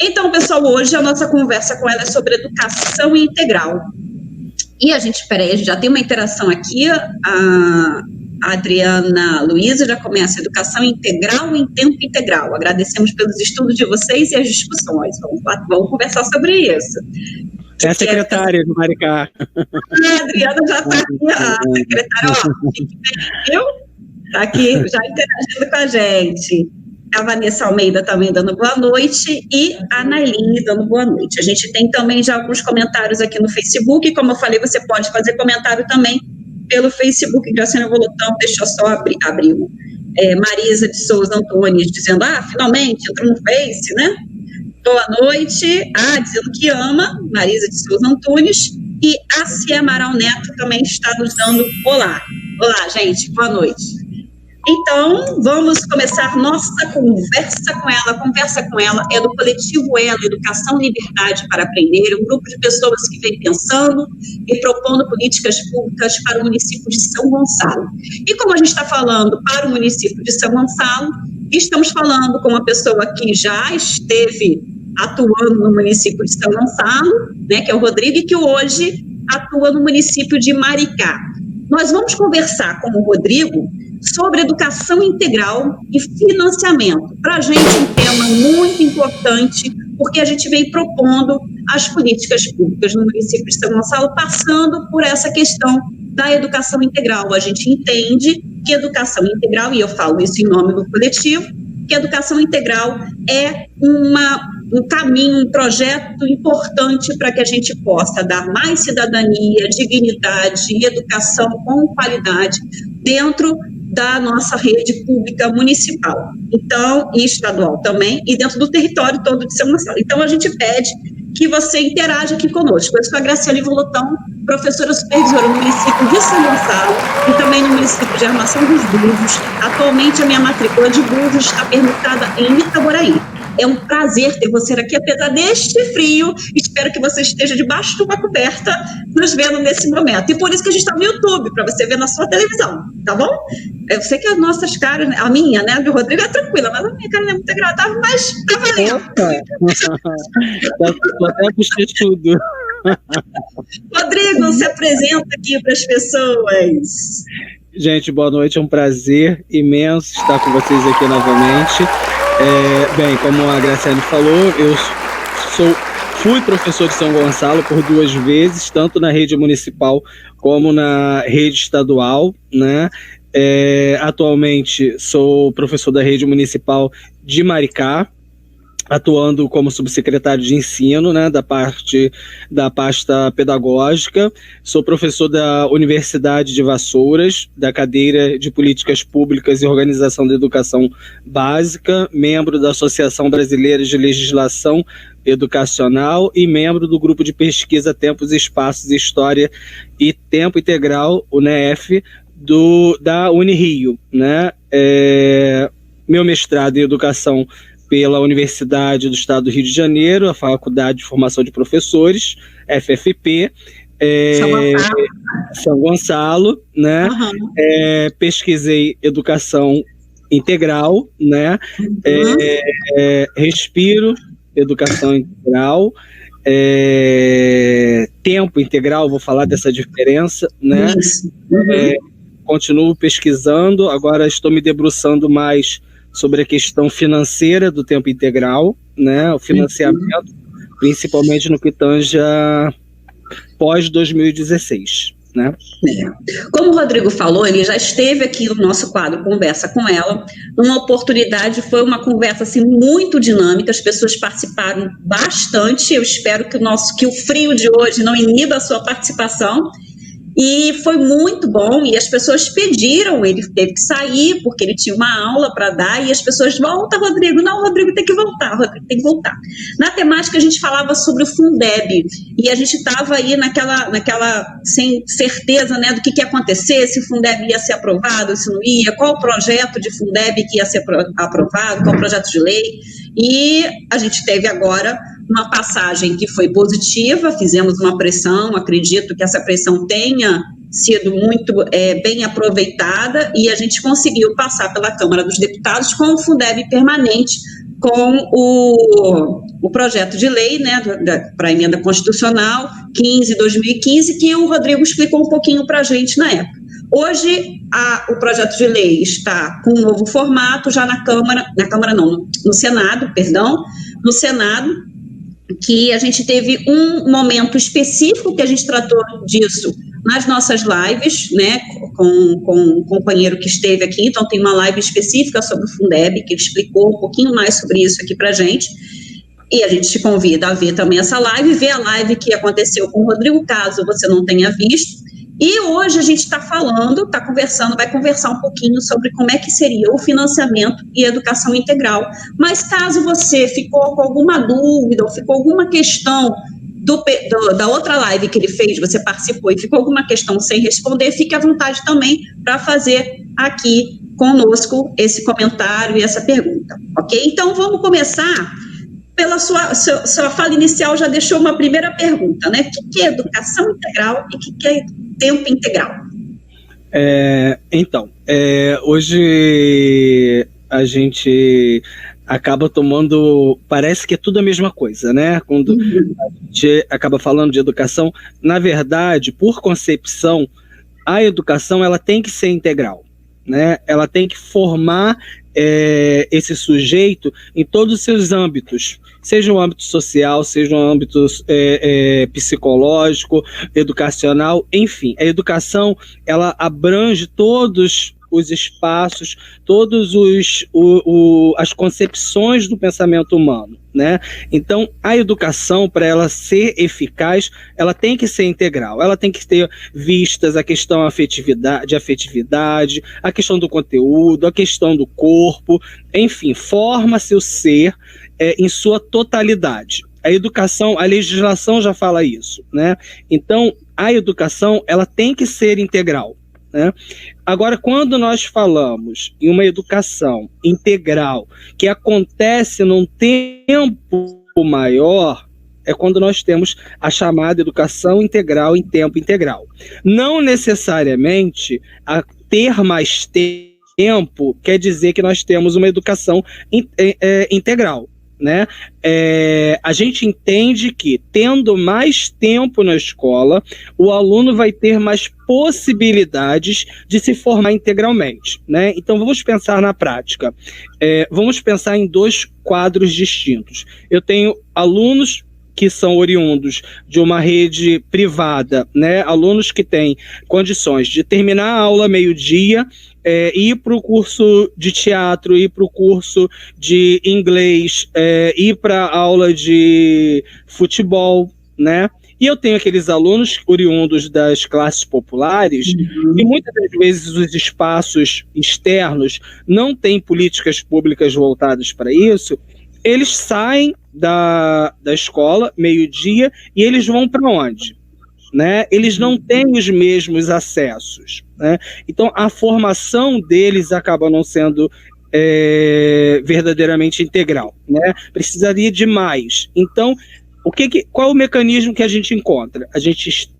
Então, pessoal, hoje a nossa conversa com ela é sobre educação integral. E a gente já tem uma interação aqui, a Adriana Luiza já começa: educação integral em tempo integral. Agradecemos pelos estudos de vocês e as discussões. Vamos conversar sobre isso. É a secretária do Maricá. A Adriana já está aqui, a secretária, viu? Está aqui já interagindo com a gente. A Vanessa Almeida também dando boa noite e a Nailine dando boa noite. A gente tem também já alguns comentários aqui no Facebook, como eu falei, você pode fazer comentário também pelo Facebook. Graciana Volotão, deixa eu só abrir. Marisa de Souza Antônio dizendo: finalmente entrou no Face, né? Boa noite. Dizendo que ama, Marisa de Souza Antunes. E a Cia Amaral Neto também está nos dando olá. Olá, gente, boa noite. Então, vamos começar nossa conversa com ela. A conversa com ela é do coletivo Ela, Educação e Liberdade para Aprender, um grupo de pessoas que vem pensando e propondo políticas públicas para o município de São Gonçalo. E como a gente está falando para o município de São Gonçalo, estamos falando com uma pessoa que já esteve atuando no município de São Gonçalo, né, que é o Rodrigo, e que hoje atua no município de Maricá. Nós vamos conversar com o Rodrigo sobre educação integral e financiamento. Para a gente, um tema muito importante, porque a gente vem propondo as políticas públicas no município de São Gonçalo, passando por essa questão da educação integral. A gente entende que educação integral, e eu falo isso em nome do coletivo, que educação integral é um caminho, um projeto importante para que a gente possa dar mais cidadania, dignidade e educação com qualidade dentro da nossa rede pública municipal, então, e estadual também, e dentro do território todo de São Gonçalo. Então, a gente pede que você interaja aqui conosco. Eu sou a Graciane Volotão, professora supervisora no município de São Gonçalo e também no município de Armação dos Búzios. Atualmente, a minha matrícula de Búzios está permutada em Itaboraí. É um prazer ter você aqui, apesar deste frio. Espero que você esteja debaixo de uma coberta nos vendo nesse momento. E por isso que a gente está no YouTube, para você ver na sua televisão, tá bom? Eu sei que as nossas caras, a minha, né, do Rodrigo é tranquila, mas a minha cara não é muito agradável, mas tá valendo. Tô até puxei tudo. Rodrigo, se apresenta aqui para as pessoas. Gente, boa noite, é um prazer imenso estar com vocês aqui novamente. Bem, como a Graciane falou, eu fui professor de São Gonçalo por 2 vezes, tanto na rede municipal como na rede estadual, né? Atualmente sou professor da rede municipal de Maricá, atuando como subsecretário de ensino, né, da pasta pedagógica. Sou professor da Universidade de Vassouras, da cadeira de Políticas Públicas e Organização da Educação Básica, membro da Associação Brasileira de Legislação Educacional e membro do Grupo de Pesquisa Tempos e Espaços, História e Tempo Integral, UNEF, da Unirio, né? Meu mestrado em Educação pela Universidade do Estado do Rio de Janeiro, a Faculdade de Formação de Professores, FFP, São Gonçalo, né? Uhum. Pesquisei educação integral, né? Respiro, educação integral, tempo integral, vou falar dessa diferença, né? Continuo pesquisando, agora estou me debruçando mais sobre a questão financeira do tempo integral, né, o financiamento, principalmente no que tange pós-2016. Né? Como o Rodrigo falou, ele já esteve aqui no nosso quadro Conversa com Ela, numa oportunidade, foi uma conversa assim, muito dinâmica, as pessoas participaram bastante, eu espero que o frio de hoje não iniba a sua participação. E foi muito bom, e as pessoas pediram, ele teve que sair, porque ele tinha uma aula para dar, e as pessoas, volta, Rodrigo, não, Rodrigo tem que voltar, Rodrigo tem que voltar. Na temática a gente falava sobre o Fundeb, e a gente estava aí naquela sem certeza, né, do que ia acontecer, se o Fundeb ia ser aprovado, se não ia, qual o projeto de Fundeb que ia ser aprovado, qual o projeto de lei, e a gente teve agora uma passagem que foi positiva, fizemos uma pressão, acredito que essa pressão tenha sido muito bem aproveitada e a gente conseguiu passar pela Câmara dos Deputados com o Fundeb permanente com o projeto de lei, né, para a emenda constitucional 15/2015, que o Rodrigo explicou um pouquinho para a gente na época. Hoje, o projeto de lei está com um novo formato, já no Senado, que a gente teve um momento específico que a gente tratou disso nas nossas lives, né, com um companheiro que esteve aqui. Então tem uma live específica sobre o Fundeb, que ele explicou um pouquinho mais sobre isso aqui pra gente, e a gente te convida a ver também essa live, ver a live que aconteceu com o Rodrigo, caso você não tenha visto. E hoje a gente está vai conversar um pouquinho sobre como é que seria o financiamento e educação integral. Mas caso você ficou com alguma dúvida ou ficou alguma questão da outra live que ele fez, você participou e ficou alguma questão sem responder, fique à vontade também para fazer aqui conosco esse comentário e essa pergunta, ok? Então vamos começar pela sua fala inicial, já deixou uma primeira pergunta, né? O que é educação integral e o que é tempo integral? Hoje a gente acaba tomando, parece que é tudo a mesma coisa, né? Quando a gente acaba falando de educação, na verdade, por concepção, a educação ela tem que ser integral, né? Ela tem que formar esse sujeito em todos os seus âmbitos, seja o âmbito social, seja o âmbito psicológico, educacional, enfim. A educação, ela abrange todos os espaços, todos as concepções do pensamento humano, né? Então, a educação, para ela ser eficaz, ela tem que ser integral, ela tem que ter vistas a questão de afetividade, a questão do conteúdo, a questão do corpo, enfim, forma-se o ser em sua totalidade. A educação, a legislação já fala isso, né? Então, a educação, ela tem que ser integral, né? Agora, quando nós falamos em uma educação integral que acontece num tempo maior, é quando nós temos a chamada educação integral em tempo integral. Não necessariamente ter mais tempo quer dizer que nós temos uma educação integral, né? A gente entende que, tendo mais tempo na escola, o aluno vai ter mais possibilidades de se formar integralmente, né? Então, vamos pensar na prática. Vamos pensar em dois quadros distintos. Eu tenho alunos que são oriundos de uma rede privada, né? Alunos que têm condições de terminar a aula meio-dia, ir para o curso de teatro, ir para o curso de inglês, ir para a aula de futebol, né? E eu tenho aqueles alunos oriundos das classes populares, e muitas das vezes os espaços externos não têm políticas públicas voltadas para isso. Eles saem da escola, meio-dia, e eles vão para onde? Né? Eles não têm os mesmos acessos, né? Então, a formação deles acaba não sendo verdadeiramente integral, né? Precisaria de mais. Então, qual é o mecanismo que a gente encontra? A gente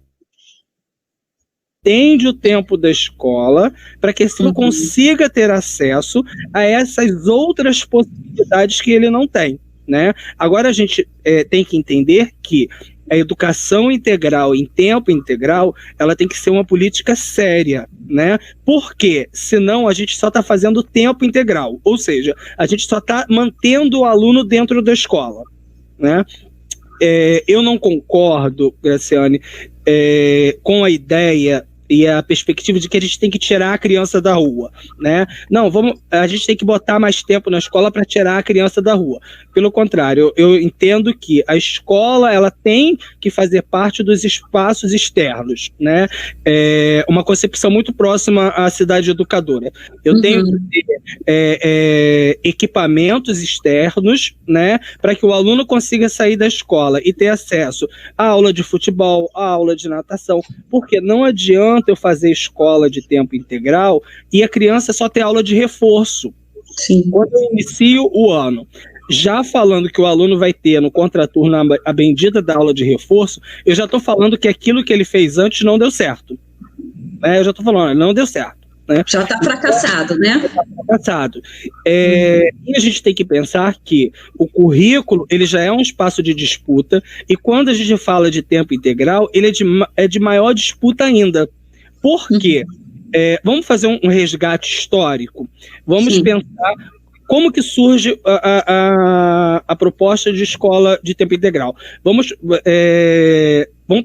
estende o tempo da escola para que ele consiga ter acesso a essas outras possibilidades que ele não tem, né? Agora a gente tem que entender que a educação integral em tempo integral, ela tem que ser uma política séria, né? Porque senão a gente só está fazendo tempo integral, ou seja, a gente só está mantendo o aluno dentro da escola, né? Eu não concordo, Graciane, com a ideia e a perspectiva de que a gente tem que tirar a criança da rua, né? Não, a gente tem que botar mais tempo na escola para tirar a criança da rua. Pelo contrário, eu entendo que a escola, ela tem que fazer parte dos espaços externos, né? Uma concepção muito próxima à cidade educadora. Eu tenho que ter equipamentos externos, né, para que o aluno consiga sair da escola e ter acesso à aula de futebol, à aula de natação, porque não adianta eu fazer escola de tempo integral e a criança só ter aula de reforço. Sim. Quando eu inicio o ano, já falando que o aluno vai ter no contraturno a bendita da aula de reforço, eu já estou falando que aquilo que ele fez antes não deu certo. Eu já estou falando, não deu certo. né? Já está fracassado, né? Já está fracassado. E a gente tem que pensar que o currículo ele já é um espaço de disputa, e quando a gente fala de tempo integral, ele é de maior disputa ainda. Por quê? Vamos fazer um resgate histórico. Vamos pensar como que surge a proposta de escola de tempo integral. Vamos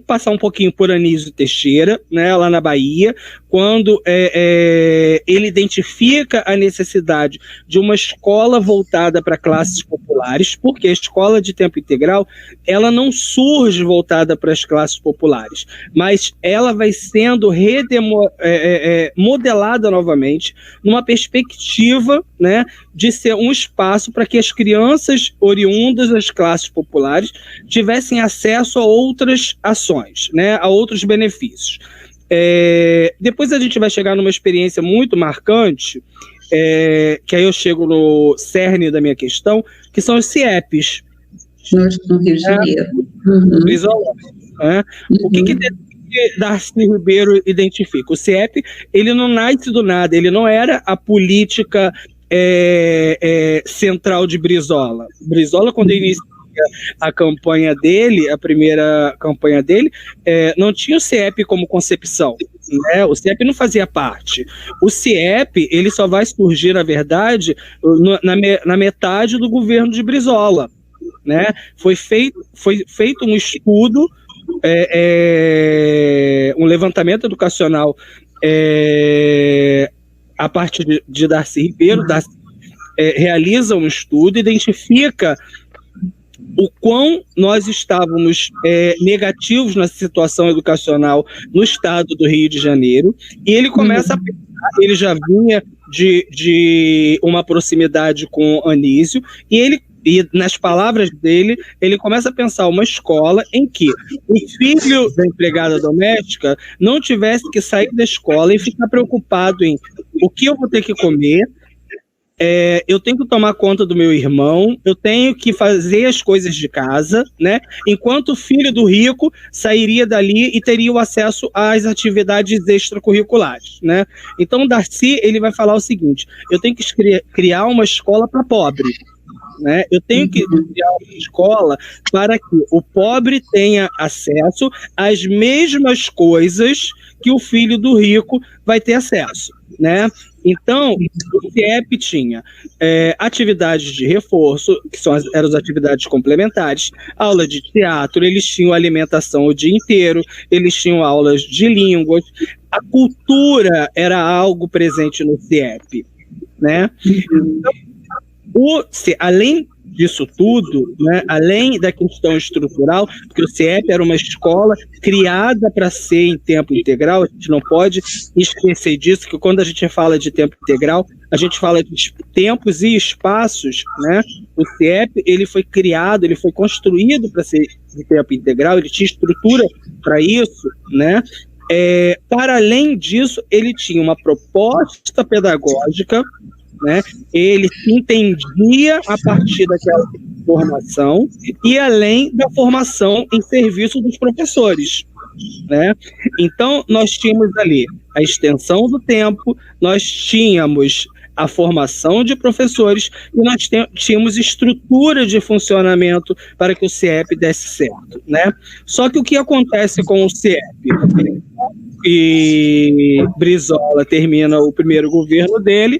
passar um pouquinho por Anísio Teixeira, né, lá na Bahia, quando ele identifica a necessidade de uma escola voltada para classes populares, porque a escola de tempo integral ela não surge voltada para as classes populares, mas ela vai sendo modelada novamente numa perspectiva, né, de ser um espaço para que as crianças oriundas das classes populares tivessem acesso a outras ações, né, a outros benefícios. Depois a gente vai chegar numa experiência muito marcante, que aí eu chego no cerne da minha questão, que são os CIEPs. No Rio de Janeiro. O que Darcy Ribeiro identifica? O CIEP, ele não nasce do nada, ele não era a política central de Brizola. Brizola, quando ele inicia a campanha dele, a primeira campanha dele, não tinha o CIEP como concepção, né? O CIEP não fazia parte. O CIEP, ele só vai surgir, na verdade, na metade do governo de Brizola, né? Foi feito um estudo, um levantamento educacional a partir de Darcy Ribeiro. Darcy realiza um estudo, identifica o quão nós estávamos negativos na situação educacional no estado do Rio de Janeiro, e ele começa a pensar, ele já vinha de uma proximidade com Anísio, e nas palavras dele, ele começa a pensar uma escola em que o filho da empregada doméstica não tivesse que sair da escola e ficar preocupado em o que eu vou ter que comer, eu tenho que tomar conta do meu irmão, eu tenho que fazer as coisas de casa, né? Enquanto o filho do rico sairia dali e teria o acesso às atividades extracurriculares, né? Então o Darcy, ele vai falar o seguinte: eu tenho que criar uma escola para pobre, né? Eu tenho que criar uma escola para que o pobre tenha acesso às mesmas coisas que o filho do rico vai ter acesso, né? Então, o CIEP tinha atividades de reforço, que eram as atividades complementares, aula de teatro, eles tinham alimentação o dia inteiro, eles tinham aulas de línguas, a cultura era algo presente no CIEP, né? Então, além disso tudo, né, além da questão estrutural, porque o CIEP era uma escola criada para ser em tempo integral, a gente não pode esquecer disso, que quando a gente fala de tempo integral, a gente fala de tempos e espaços, né? O CIEP, ele foi criado, ele foi construído para ser de tempo integral, ele tinha estrutura para isso, né? Para além disso, ele tinha uma proposta pedagógica, né? Ele se entendia a partir daquela formação e além da formação em serviço dos professores, né? Então, nós tínhamos ali a extensão do tempo, nós tínhamos a formação de professores e nós tínhamos estrutura de funcionamento para que o CIEP desse certo, né? Só que o que acontece com o CIEP? E Brizola termina o primeiro governo dele,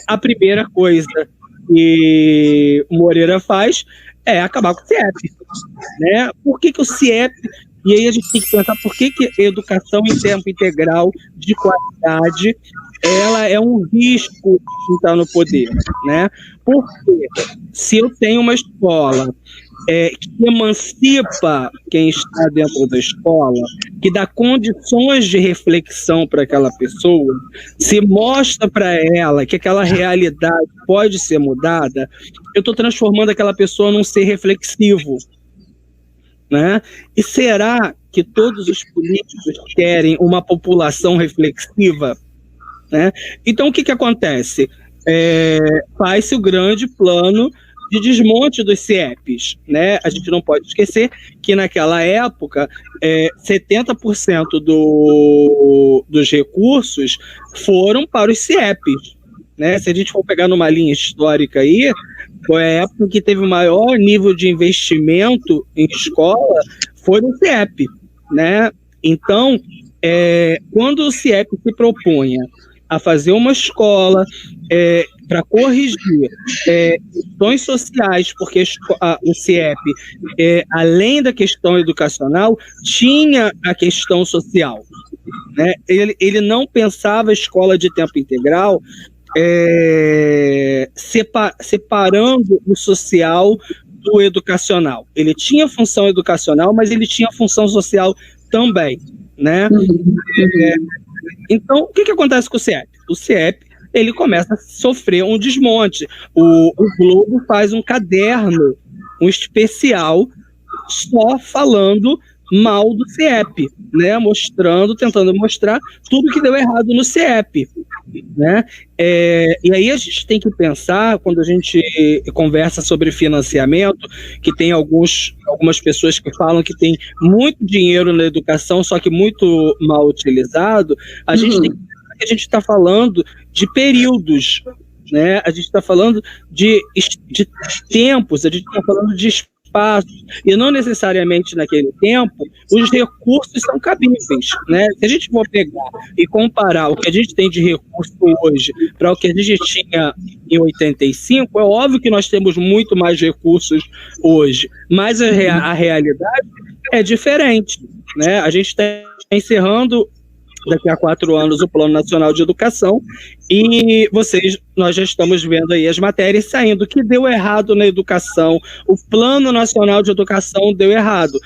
a primeira coisa que o Moreira faz é acabar com o CIEP, né? Por que o CIEP... E aí a gente tem que pensar por que a educação em tempo integral de qualidade ela é um risco de estar no poder, né? Porque se eu tenho uma escola que emancipa quem está dentro da escola, que dá condições de reflexão para aquela pessoa, se mostra para ela que aquela realidade pode ser mudada, eu estou transformando aquela pessoa num ser reflexivo, né? E será que todos os políticos querem uma população reflexiva, né? Então, o que acontece? Faz-se o grande plano de desmonte dos CIEPs, né? A gente não pode esquecer que naquela época 70% dos recursos foram para os CIEPs, né? Se a gente for pegar numa linha histórica aí, foi a época que teve o maior nível de investimento em escola, foi no CIEP, né? Então, quando o CIEP se propunha a fazer uma escola para corrigir questões sociais, porque o CIEP, além da questão educacional, tinha a questão social, né? Ele não pensava a escola de tempo integral separando o social do educacional. Ele tinha função educacional, mas ele tinha função social também, né? Então, o que acontece com o CIEP? O CIEP, ele começa a sofrer um desmonte. O Globo faz um caderno, um especial, só falando mal do CIEP, né? Tentando mostrar tudo que deu errado no CIEP, né? E aí a gente tem que pensar, quando a gente conversa sobre financiamento, que tem algumas pessoas que falam que tem muito dinheiro na educação, só que muito mal utilizado, a gente tem que pensar que a gente está falando de períodos, né? A gente está falando de tempos, a gente está falando de espaços, e não necessariamente naquele tempo os recursos são cabíveis, né? Se a gente for pegar e comparar o que a gente tem de recurso hoje para o que a gente tinha em 85, é óbvio que nós temos muito mais recursos hoje, mas a realidade é diferente, né? A gente está encerrando daqui a 4 anos o Plano Nacional de Educação, e nós já estamos vendo aí as matérias saindo, que deu errado na educação, o Plano Nacional de Educação deu errado.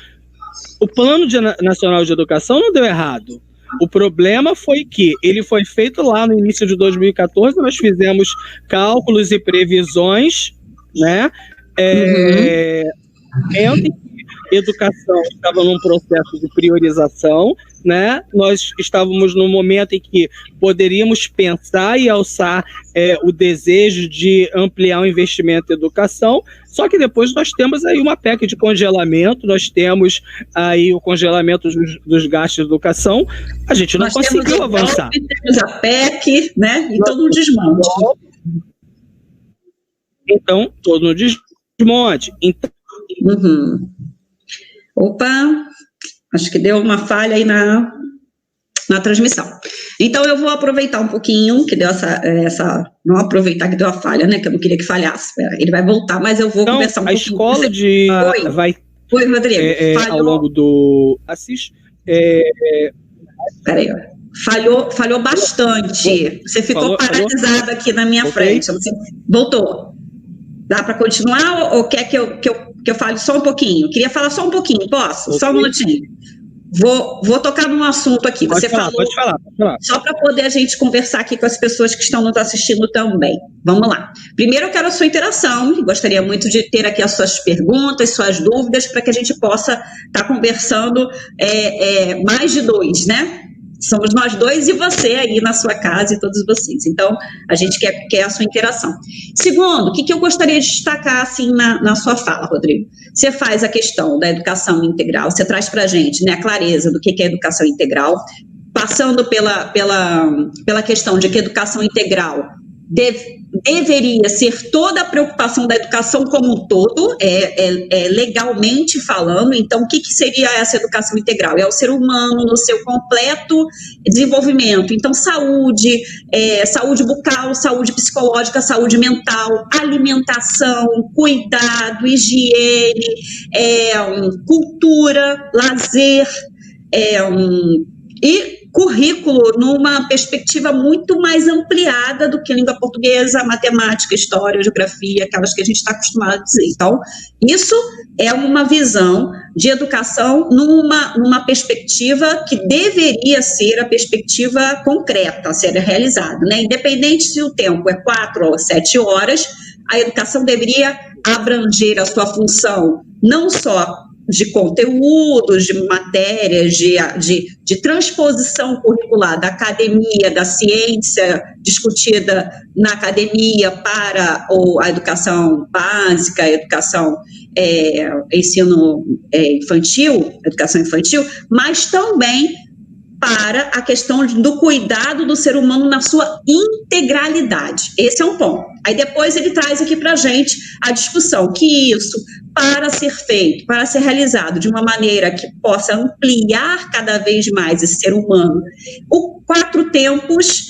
O Plano Nacional de Educação não deu errado. O problema foi que ele foi feito lá no início de 2014, nós fizemos cálculos e previsões, né? Educação estava num processo de priorização, né? Nós estávamos num momento em que poderíamos pensar e alçar o desejo de ampliar o investimento em educação, só que depois nós temos aí uma PEC de congelamento, nós temos aí o congelamento dos gastos de educação, a gente não conseguiu avançar. Temos a PEC, né? E todo um desmonte. Então, todo um desmonte. Opa, acho que deu uma falha aí na transmissão. Então, eu vou aproveitar um pouquinho, que deu não aproveitar que deu a falha, né, que eu não queria que falhasse. Ele vai voltar, mas eu vou conversar um pouquinho. A escola Oi, Rodrigo. Ao longo do... Assiste. Peraí, falhou bastante. Você ficou paralisado aqui na minha frente. Você voltou. Dá para continuar ou quer que eu fale só um pouquinho? Queria falar só um pouquinho, posso? Só um minutinho. Vou tocar num assunto aqui. Pode falar. Só para poder a gente conversar aqui com as pessoas que estão nos assistindo também. Vamos lá. Primeiro eu quero a sua interação. Gostaria muito de ter aqui as suas perguntas, suas dúvidas, para que a gente possa estar conversando mais de 2, né? Somos nós 2 e você aí na sua casa e todos vocês. Então, a gente quer a sua interação. Segundo, o que eu gostaria de destacar assim, na sua fala, Rodrigo? Você faz a questão da educação integral, você traz para a gente, né, a clareza do que é educação integral, passando pela questão de que educação integral deveria ser toda a preocupação da educação como um todo, legalmente falando. Então, o que seria essa educação integral? É o ser humano no seu completo desenvolvimento. Então, saúde bucal, saúde psicológica, saúde mental, alimentação, cuidado, higiene, cultura, lazer, e currículo numa perspectiva muito mais ampliada do que língua portuguesa, matemática, história, geografia, aquelas que a gente está acostumado a dizer. Então, isso é uma visão de educação numa perspectiva que deveria ser a perspectiva concreta a ser realizada, né? Independente se o tempo é 4 ou 7 horas, a educação deveria abranger a sua função não só de conteúdos, de matérias, de transposição curricular da academia, da ciência discutida na academia para a educação básica, a educação ensino infantil, educação infantil, mas também para a questão do cuidado do ser humano na sua integralidade. Esse é um ponto. Aí depois ele traz aqui para a gente a discussão que isso, para ser feito, para ser realizado de uma maneira que possa ampliar cada vez mais esse ser humano, o 4 tempos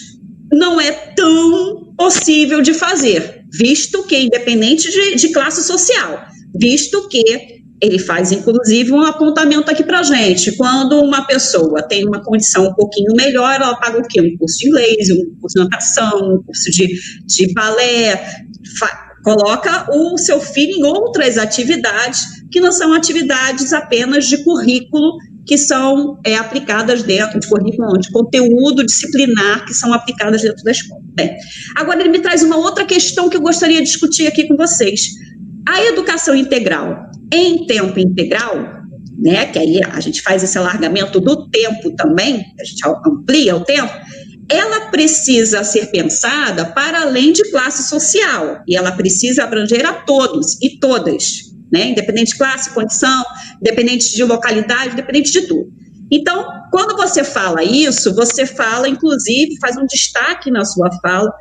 não é tão possível de fazer, visto que, independente de classe social, visto que ele faz, inclusive, um apontamento aqui para a gente. Quando uma pessoa tem uma condição um pouquinho melhor, ela paga o quê? Um curso de inglês, um curso de natação, um curso de balé, coloca o seu filho em outras atividades que não são atividades apenas de currículo, que são aplicadas dentro de currículo, de conteúdo disciplinar, que são aplicadas dentro da escola. Bem, agora ele me traz uma outra questão que eu gostaria de discutir aqui com vocês. A educação integral em tempo integral, né, que aí a gente faz esse alargamento do tempo também, a gente amplia o tempo, ela precisa ser pensada para além de classe social, e ela precisa abranger a todos e todas, né, independente de classe, condição, independente de localidade, independente de tudo. Então, quando você fala isso, você fala, inclusive, faz um destaque na sua fala,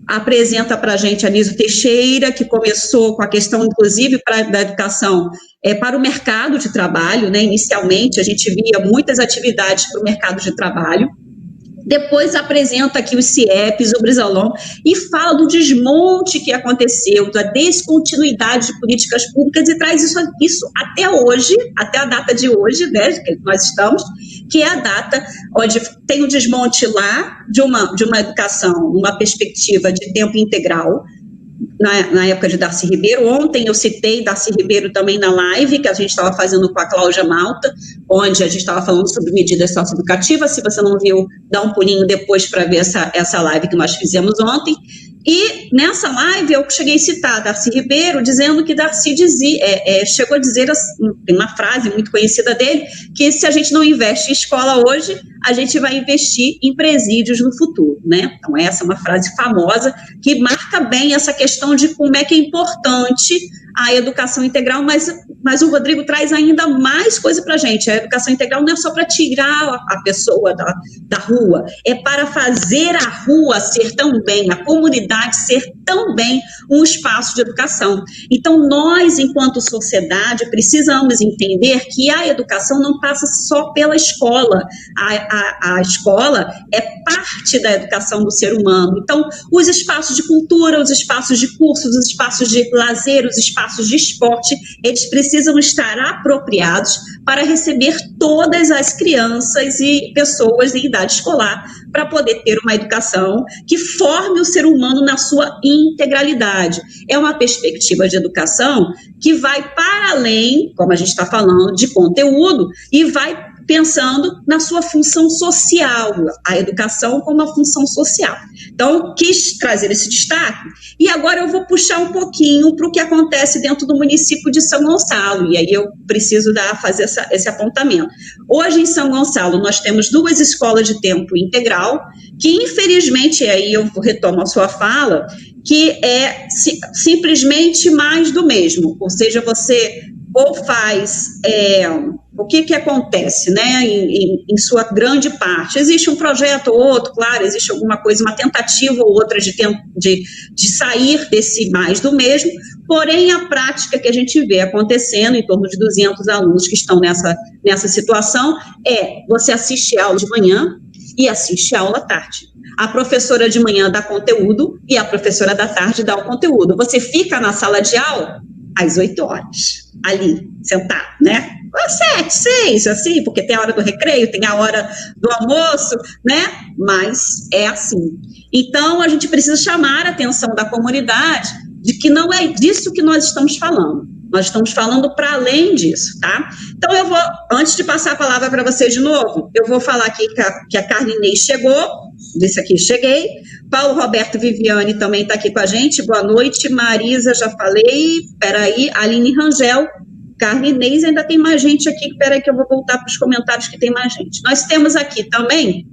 apresenta para a gente a Anísio Teixeira, que começou com a questão, inclusive, da educação para o mercado de trabalho, né? Inicialmente, a gente via muitas atividades para o mercado de trabalho. Depois apresenta aqui os CIEPs, o Brisalon, e fala do desmonte que aconteceu, da descontinuidade de políticas públicas, e traz isso até hoje, até a data de hoje, né, que nós estamos, que é a data onde tem o desmonte lá de uma educação, uma perspectiva de tempo integral, na época de Darcy Ribeiro. Ontem eu citei Darcy Ribeiro também na live, que a gente estava fazendo com a Cláudia Malta, onde a gente estava falando sobre medidas socioeducativas. Se você não viu, dá um pulinho depois para ver essa live que nós fizemos ontem. E nessa live eu cheguei a citar Darcy Ribeiro, dizendo que Darcy chegou a dizer, tem uma frase muito conhecida dele, que se a gente não investe em escola hoje, a gente vai investir em presídios no futuro, né? Então essa é uma frase famosa que marca bem essa questão de como é que é importante a educação integral, mas o Rodrigo traz ainda mais coisa para a gente. A educação integral não é só para tirar a pessoa da rua, é para fazer a rua ser também, a comunidade ser também um espaço de educação. Então, nós, enquanto sociedade, precisamos entender que a educação não passa só pela escola. A escola é parte da educação do ser humano. Então, os espaços de cultura, os espaços de cursos, os espaços de lazer, os espaços de esporte, eles precisam estar apropriados para receber todas as crianças e pessoas em idade escolar, para poder ter uma educação que forme o ser humano na sua integralidade. É uma perspectiva de educação que vai para além, como a gente está falando, de conteúdo, e vai pensando na sua função social, a educação como uma função social. Então, quis trazer esse destaque, e agora eu vou puxar um pouquinho para o que acontece dentro do município de São Gonçalo, e aí eu preciso fazer esse apontamento. Hoje, em São Gonçalo, nós temos 2 escolas de tempo integral, que infelizmente, aí eu retomo a sua fala, que é simplesmente mais do mesmo, ou seja, você ou faz, o que acontece, né, em sua grande parte, existe um projeto ou outro, claro, existe alguma coisa, uma tentativa ou outra de sair desse mais do mesmo, porém a prática que a gente vê acontecendo, em torno de 200 alunos que estão nessa situação, você assiste a aula de manhã e assiste a aula à tarde. A professora de manhã dá conteúdo e a professora da tarde dá o conteúdo. Você fica na sala de aula às 8 horas, ali, sentado, né? 7, 6, assim, porque tem a hora do recreio, tem a hora do almoço, né? Mas é assim. Então, a gente precisa chamar a atenção da comunidade de que não é disso que nós estamos falando. Nós estamos falando para além disso, tá? Então, eu vou, antes de passar a palavra para vocês de novo, eu vou falar aqui que a Carla Inês chegou, disse aqui, cheguei. Paulo Roberto Viviane também está aqui com a gente, boa noite. Marisa, já falei, peraí, Aline Rangel, Carlinês, ainda tem mais gente aqui, peraí que eu vou voltar para os comentários que tem mais gente. Nós temos aqui também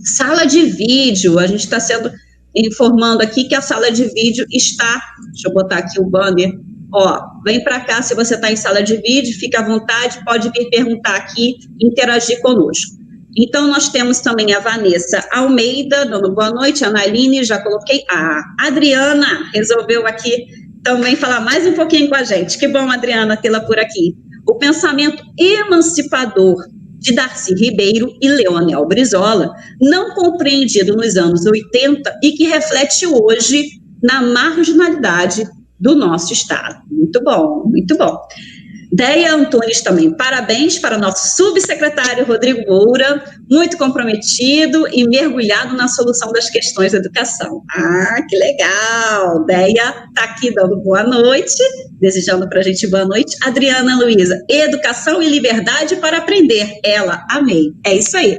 sala de vídeo, a gente está sendo informando aqui que a sala de vídeo está, deixa eu botar aqui o banner, ó, vem para cá se você está em sala de vídeo, fica à vontade, pode vir perguntar aqui, interagir conosco. Então, nós temos também a Vanessa Almeida, dando boa noite, a Nailine, já coloquei, a Adriana resolveu aqui também falar mais um pouquinho com a gente. Que bom, Adriana, tê-la por aqui. O pensamento emancipador de Darcy Ribeiro e Leonel Brizola, não compreendido nos anos 80 e que reflete hoje na marginalidade do nosso Estado. Muito bom, muito bom. Deia Antunes também, parabéns para o nosso subsecretário Rodrigo Moura, muito comprometido e mergulhado na solução das questões da educação. Ah, que legal! Deia está aqui dando boa noite, desejando para a gente boa noite. Adriana Luiza, educação e liberdade para aprender. Ela, amei. É isso aí.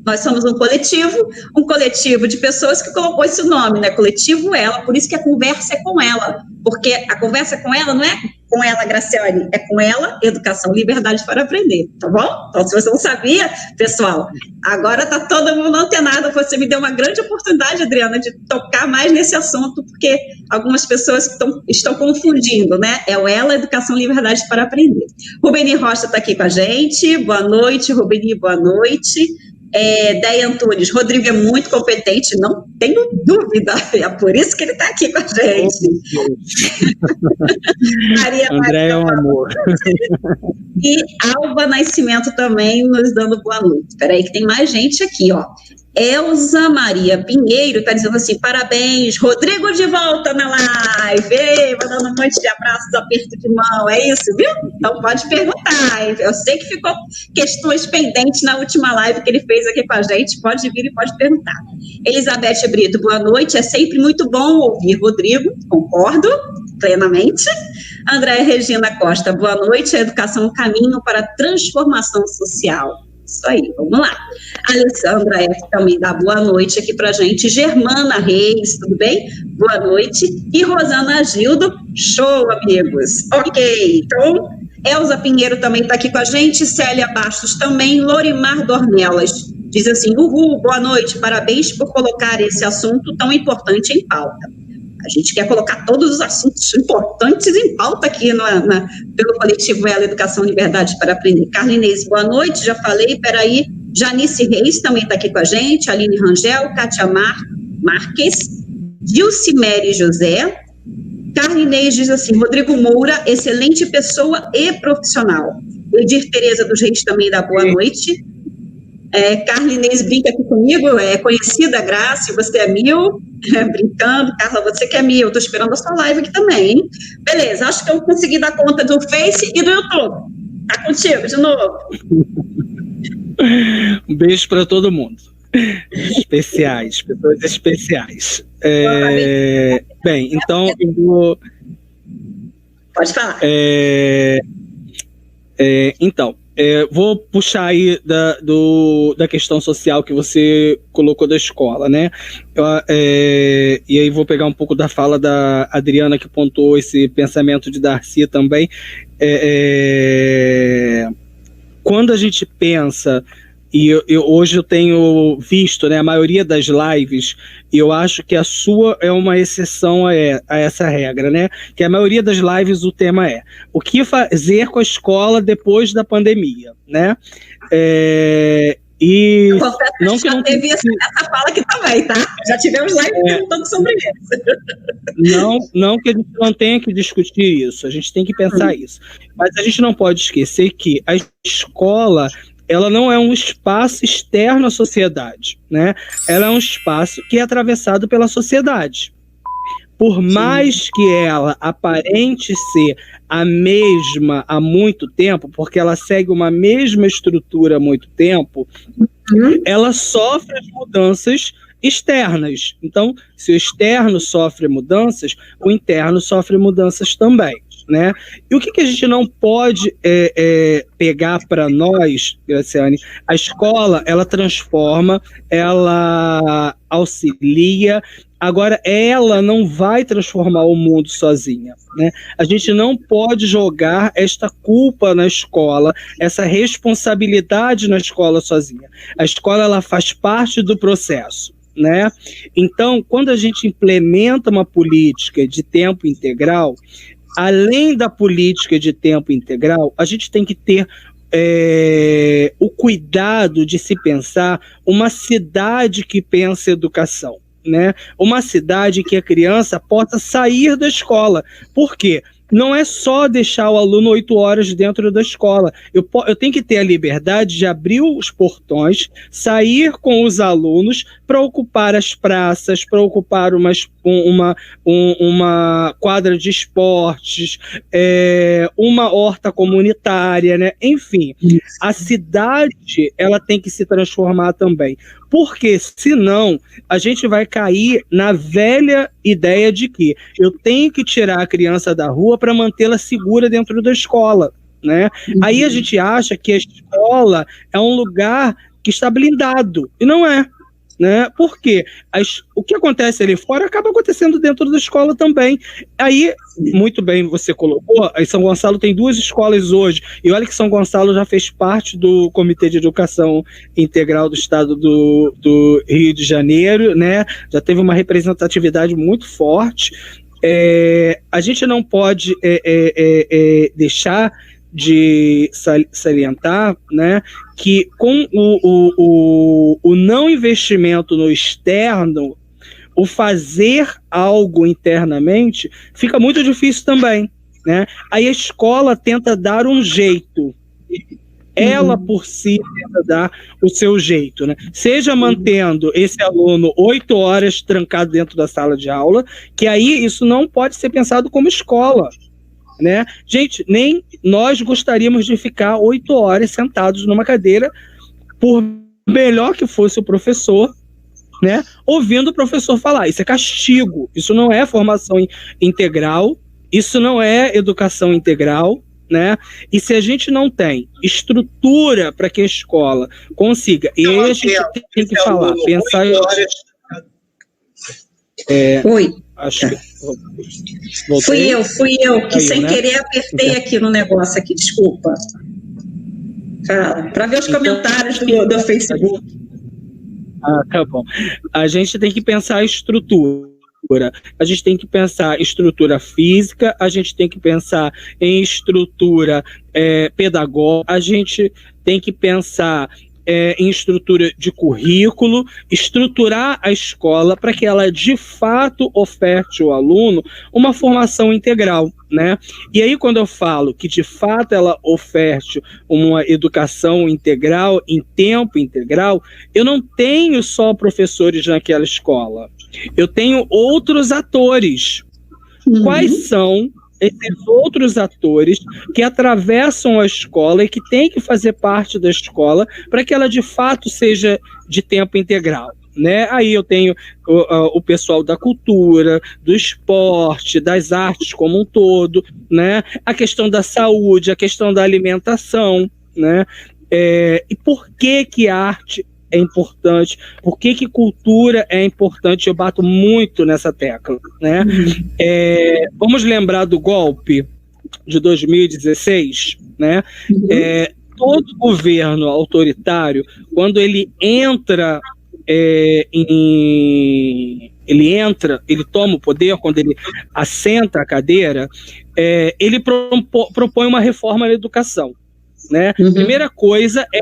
Nós somos um coletivo de pessoas que colocou esse nome, né? Coletivo Ela, por isso que a conversa é com ela, porque a conversa com ela não é com ela, Graciane, é com ela, educação, liberdade para aprender, tá bom? Então, se você não sabia, pessoal, agora tá todo mundo antenado, você me deu uma grande oportunidade, Adriana, de tocar mais nesse assunto, porque algumas pessoas estão confundindo, né? É o Ela, educação, liberdade para aprender. Rubeni Rocha está aqui com a gente, boa noite, Rubeni, boa noite. Deia Antunes, Rodrigo é muito competente, não tenho dúvida, é por isso que ele está aqui com a gente. André é um amor. E Alba Nascimento também nos dando boa noite. Espera aí que tem mais gente aqui, ó. Elza Maria Pinheiro está dizendo assim, parabéns, Rodrigo de volta na live, mandando um monte de abraços, aperto de mão, é isso, viu? Então pode perguntar, eu sei que ficou questões pendentes na última live que ele fez aqui com a gente, pode vir e pode perguntar. Elizabeth Brito, boa noite, é sempre muito bom ouvir Rodrigo, concordo plenamente. Andréa Regina Costa, boa noite, a educação é um caminho para a transformação social. Isso aí, vamos lá. Alessandra F. também dá boa noite aqui pra gente. Germana Reis, tudo bem? Boa noite. E Rosana Gildo, show, amigos. Ok, então, Elza Pinheiro também está aqui com a gente. Célia Bastos também. Lorimar Dornelas diz assim, uhul, boa noite, parabéns por colocar esse assunto tão importante em pauta. A gente quer colocar todos os assuntos importantes em pauta aqui pelo coletivo Ela, Educação e Liberdade para Aprender. Carlinês, boa noite, já falei, peraí. Janice Reis também está aqui com a gente, Aline Rangel, Kátia Marques, Dilcimere José. Carlinês diz assim, Rodrigo Moura, excelente pessoa e profissional. Edir Tereza dos Reis também dá boa noite. Carlinês brinca aqui comigo, é conhecida, Graça, você é mil, brincando, Carla, você que é mil, eu tô esperando a sua live aqui também, hein? Beleza, acho que eu consegui dar conta do Face e do YouTube, tá contigo de novo. Um beijo para todo mundo, especiais, pessoas especiais. Bem, então eu vou... Pode falar. Então, vou puxar aí da questão social que você colocou da escola, né? E aí vou pegar um pouco da fala da Adriana, que pontuou esse pensamento de Darcy também. Quando a gente pensa, e hoje eu tenho visto, né, a maioria das lives, e eu acho que a sua é uma exceção a essa regra, né? Que a maioria das lives o tema é o que fazer com a escola depois da pandemia, né? E não que não teve essa fala aqui também, tá? Já tivemos live perguntando sobre isso. Não que a gente não tenha que discutir isso, a gente tem que pensar isso. Mas a gente não pode esquecer que a escola, ela não é um espaço externo à sociedade, né? Ela é um espaço que é atravessado pela sociedade. Por mais que ela aparente ser a mesma há muito tempo, porque ela segue uma mesma estrutura há muito tempo, ela sofre as mudanças externas. Então, se o externo sofre mudanças, o interno sofre mudanças também, né? E o que a gente não pode pegar para nós, Graciane? A escola, ela transforma, ela auxilia, agora ela não vai transformar o mundo sozinha, né? A gente não pode jogar esta culpa na escola, essa responsabilidade na escola sozinha. A escola, ela faz parte do processo, né? Então, quando a gente implementa uma política de tempo integral, além da política de tempo integral, a gente tem que ter o cuidado de se pensar uma cidade que pensa educação, né? Uma cidade que a criança possa sair da escola. Por quê? Não é só deixar o aluno 8 horas dentro da escola. Eu tenho que ter a liberdade de abrir os portões, sair com os alunos para ocupar as praças, para ocupar uma quadra de esportes, uma horta comunitária, né? Enfim, a cidade, ela tem que se transformar também. Porque, senão, a gente vai cair na velha ideia de que eu tenho que tirar a criança da rua para mantê-la segura dentro da escola, né? Aí a gente acha que a escola é um lugar que está blindado, e não é, né? Porque o que acontece ali fora acaba acontecendo dentro da escola também. Aí, muito bem você colocou, em São Gonçalo tem 2 escolas hoje, e olha que São Gonçalo já fez parte do Comitê de Educação Integral do Estado do Rio de Janeiro, né? Já teve uma representatividade muito forte. A gente não pode deixar de salientar, né, que com o não investimento no externo, o fazer algo internamente fica muito difícil também, né? Aí a escola tenta dar um jeito, ela por si tenta dar o seu jeito, né? Seja mantendo esse aluno 8 horas trancado dentro da sala de aula, que aí isso não pode ser pensado como escola, né? Gente, nem nós gostaríamos de ficar 8 horas sentados numa cadeira, por melhor que fosse o professor, né? Ouvindo o professor falar. Isso é castigo, isso não é formação integral, isso não é educação integral, né? E se a gente não tem estrutura para que a escola consiga, e aí a gente tem que falar, pensar... Oi. Acho que Fui eu que sem querer apertei aqui no negócio aqui, desculpa. Para ver os comentários do Facebook. Tá bom. A gente tem que pensar a estrutura. A gente tem que pensar estrutura física, a gente tem que pensar em estrutura pedagógica, a gente tem que pensar em estrutura de currículo, estruturar a escola para que ela de fato oferte ao aluno uma formação integral, né? E aí quando eu falo que de fato ela oferte uma educação integral, em tempo integral, eu não tenho só professores naquela escola, eu tenho outros atores. Quais são esses outros atores que atravessam a escola e que têm que fazer parte da escola para que ela de fato seja de tempo integral, né? Aí eu tenho o pessoal da cultura, do esporte, das artes como um todo, né? A questão da saúde, a questão da alimentação, né? E por que arte é importante, por que cultura é importante? Eu bato muito nessa tecla, né? Vamos lembrar do golpe de 2016, né? Todo governo autoritário, quando ele entra ele toma o poder, quando ele assenta a cadeira, ele propõe uma reforma na educação, né? Primeira coisa é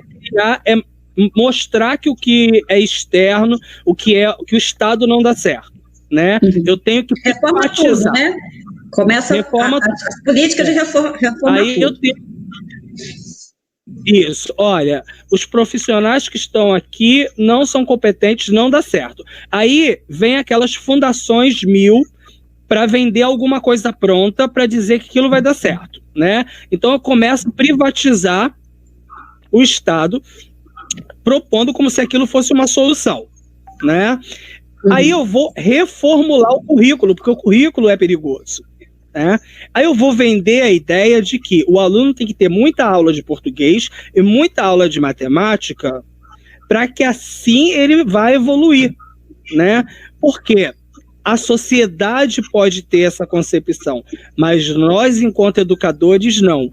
mostrar que o que é externo, o que o Estado não dá certo, né? Eu tenho que privatizar, né? Começa as políticas de reforma. Aí eu tenho isso. Olha, os profissionais que estão aqui não são competentes, não dá certo. Aí vem aquelas fundações 1000 para vender alguma coisa pronta para dizer que aquilo vai dar certo, né? Então eu começo a privatizar o Estado, propondo como se aquilo fosse uma solução, né? Aí eu vou reformular o currículo, porque o currículo é perigoso, né? Aí eu vou vender a ideia de que o aluno tem que ter muita aula de português e muita aula de matemática para que assim ele vai evoluir, né? Porque a sociedade pode ter essa concepção, mas nós, enquanto educadores, não.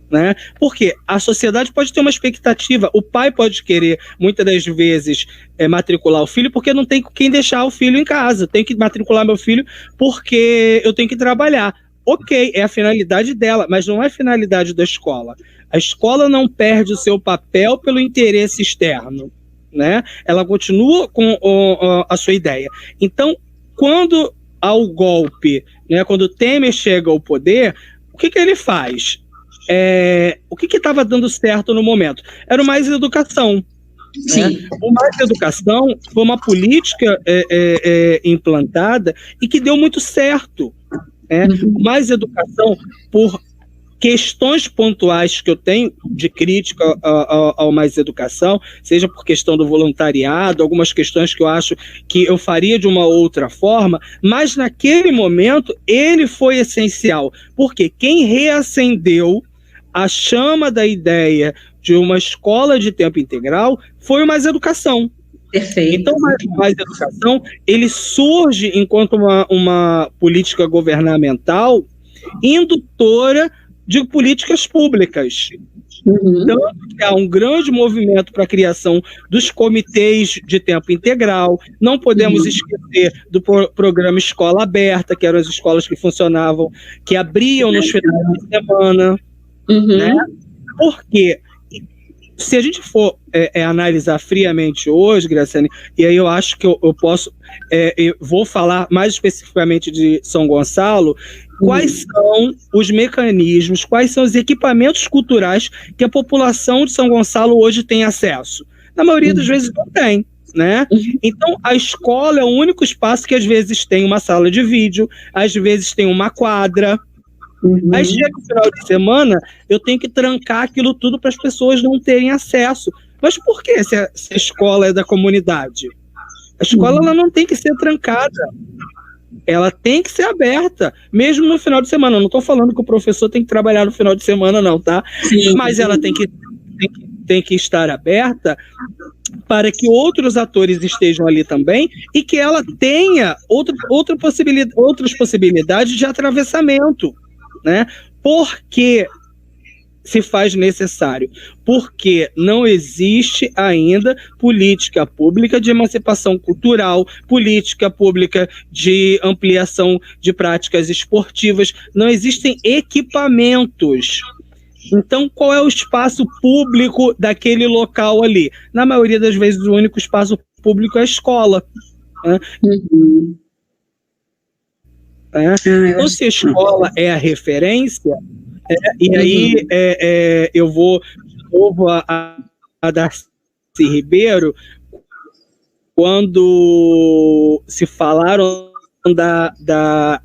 Né? Porque a sociedade pode ter uma expectativa, o pai pode querer, muitas das vezes, matricular o filho porque não tem quem deixar o filho em casa, tem que matricular meu filho porque eu tenho que trabalhar. Ok, é a finalidade dela, mas não é a finalidade da escola. A escola não perde o seu papel pelo interesse externo, né? Ela continua com a sua ideia. Então, quando há o golpe, né, quando o Temer chega ao poder, o que ele faz? O que estava dando certo no momento? Era o Mais Educação. Sim. Né? O Mais Educação foi uma política implantada e que deu muito certo. O Mais Educação, por questões pontuais que eu tenho de crítica ao Mais Educação, seja por questão do voluntariado, algumas questões que eu acho que eu faria de uma outra forma, mas naquele momento ele foi essencial, porque quem reacendeu a chama da ideia de uma escola de tempo integral foi o Mais Educação. Perfeito. Então, o Mais Educação, ele surge enquanto uma política governamental indutora de políticas públicas. Tanto que há um grande movimento para a criação dos comitês de tempo integral. Não podemos esquecer do programa Escola Aberta, que eram as escolas que funcionavam, que abriam nos finais de semana. Né? Porque se a gente for analisar friamente hoje, Graciane, e aí eu acho que eu posso, eu vou falar mais especificamente de São Gonçalo, quais são os mecanismos, quais são os equipamentos culturais que a população de São Gonçalo hoje tem acesso? Na maioria das vezes não tem. Né? Então, a escola é o único espaço que às vezes tem uma sala de vídeo, às vezes tem uma quadra. Aí chega o final de semana, eu tenho que trancar aquilo tudo para as pessoas não terem acesso. Mas por que se a escola é da comunidade? A escola ela não tem que ser trancada. Ela tem que ser aberta, mesmo no final de semana. Eu não estou falando que o professor tem que trabalhar no final de semana, não, tá? Sim. Mas ela tem que estar aberta para que outros atores estejam ali também e que ela tenha outras possibilidades de atravessamento, né? Por que se faz necessário? Porque não existe ainda política pública de emancipação cultural, política pública de ampliação de práticas esportivas, não existem equipamentos. Então, qual é o espaço público daquele local ali? Na maioria das vezes, o único espaço público é a escola. Né? Então, se a escola é a referência, e aí eu vou de novo a Darcy Ribeiro, quando se falaram da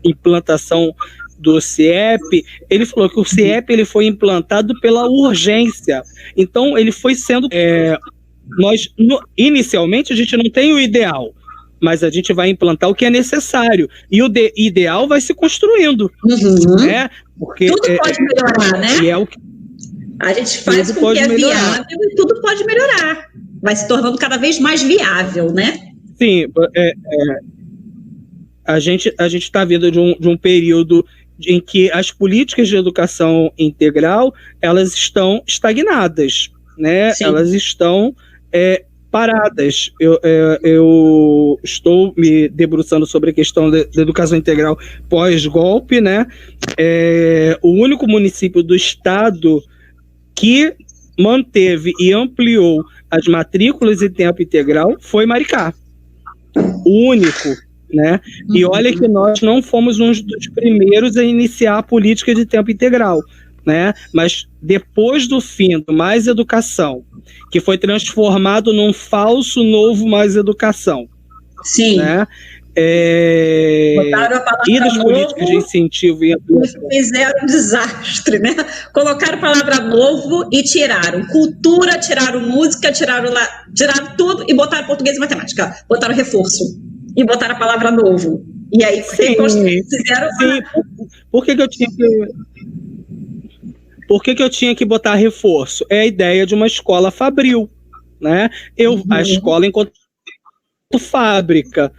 implantação do CIEP, ele falou que o CIEP ele foi implantado pela urgência. Então, ele foi sendo... inicialmente, a gente não tem o ideal, mas a gente vai implantar o que é necessário. E o ideal vai se construindo. Né? Porque, tudo pode melhorar, né? E é o que a gente faz com que é viável e tudo pode melhorar. Vai se tornando cada vez mais viável, né? Sim. A gente está vindo de um período em que as políticas de educação integral elas estão estagnadas, né? Sim. Elas estão paradas. Eu estou me debruçando sobre a questão da educação integral pós-golpe, né? O único município do estado que manteve e ampliou as matrículas em tempo integral foi Maricá. O único, né? E olha que nós não fomos um dos primeiros a iniciar a política de tempo integral, né? Mas depois do fim do Mais Educação, que foi transformado num falso novo Mais Educação. Sim. Né? Botaram a palavra e das políticas de incentivo e fizeram um desastre, né? Colocaram a palavra novo e tiraram cultura, tiraram música, tiraram tudo e botaram português e matemática. Botaram reforço e botaram a palavra novo. E aí fizeram... Sim. Por que eu tinha que... Por que eu tinha que botar reforço? É a ideia de uma escola fabril, né? A escola enquanto fábrica.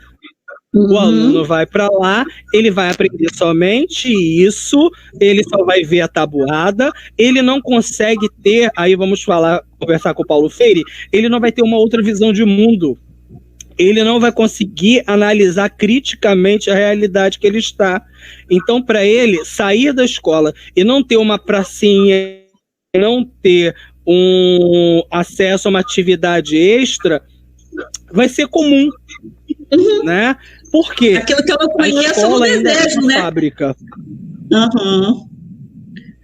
O aluno vai para lá, ele vai aprender somente isso, ele só vai ver a tabuada, ele não consegue ter, aí vamos conversar com o Paulo Freire, ele não vai ter uma outra visão de mundo. Ele não vai conseguir analisar criticamente a realidade que ele está. Então, para ele, sair da escola e não ter uma pracinha, não ter um acesso a uma atividade extra, vai ser comum, né? Por quê? Aquilo que eu não conheço, eu não desejo, né? Fábrica.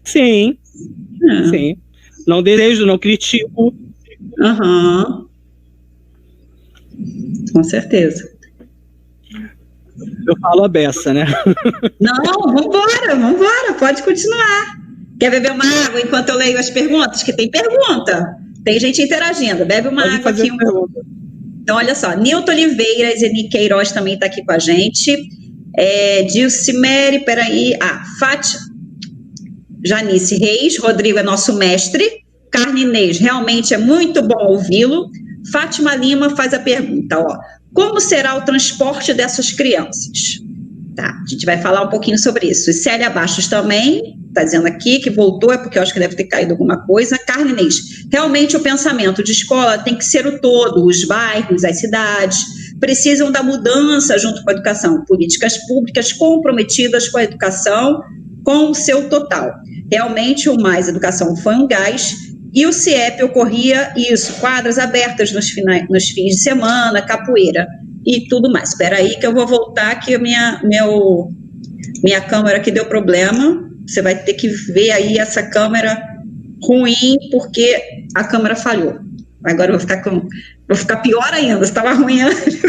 Sim. Sim. Não desejo, não critico. Com certeza. Eu falo a beça, né? Não, vambora, pode continuar. Quer beber uma água enquanto eu leio as perguntas? Que tem pergunta. Tem gente interagindo. Bebe uma água aqui. Então, olha só. Nilton Oliveira, Zeni Queiroz também está aqui com a gente. Dilcimere, peraí. Fátima Janice Reis. Rodrigo é nosso mestre. Carninês, realmente é muito bom ouvi-lo. Fátima Lima faz a pergunta, como será o transporte dessas crianças? Tá, a gente vai falar um pouquinho sobre isso. E Célia Bastos também está dizendo aqui que voltou, é porque eu acho que deve ter caído alguma coisa. Carlinês, realmente o pensamento de escola tem que ser o todo, os bairros, as cidades, precisam da mudança junto com a educação, políticas públicas comprometidas com a educação, com o seu total. Realmente, o Mais Educação foi um gás, e o CIEP ocorria isso, quadras abertas nos fins de semana, capoeira e tudo mais. Espera aí que eu vou voltar, que minha câmera aqui deu problema. Você vai ter que ver aí essa câmera ruim, porque a câmera falhou. Agora eu vou ficar pior ainda, estava ruim antes.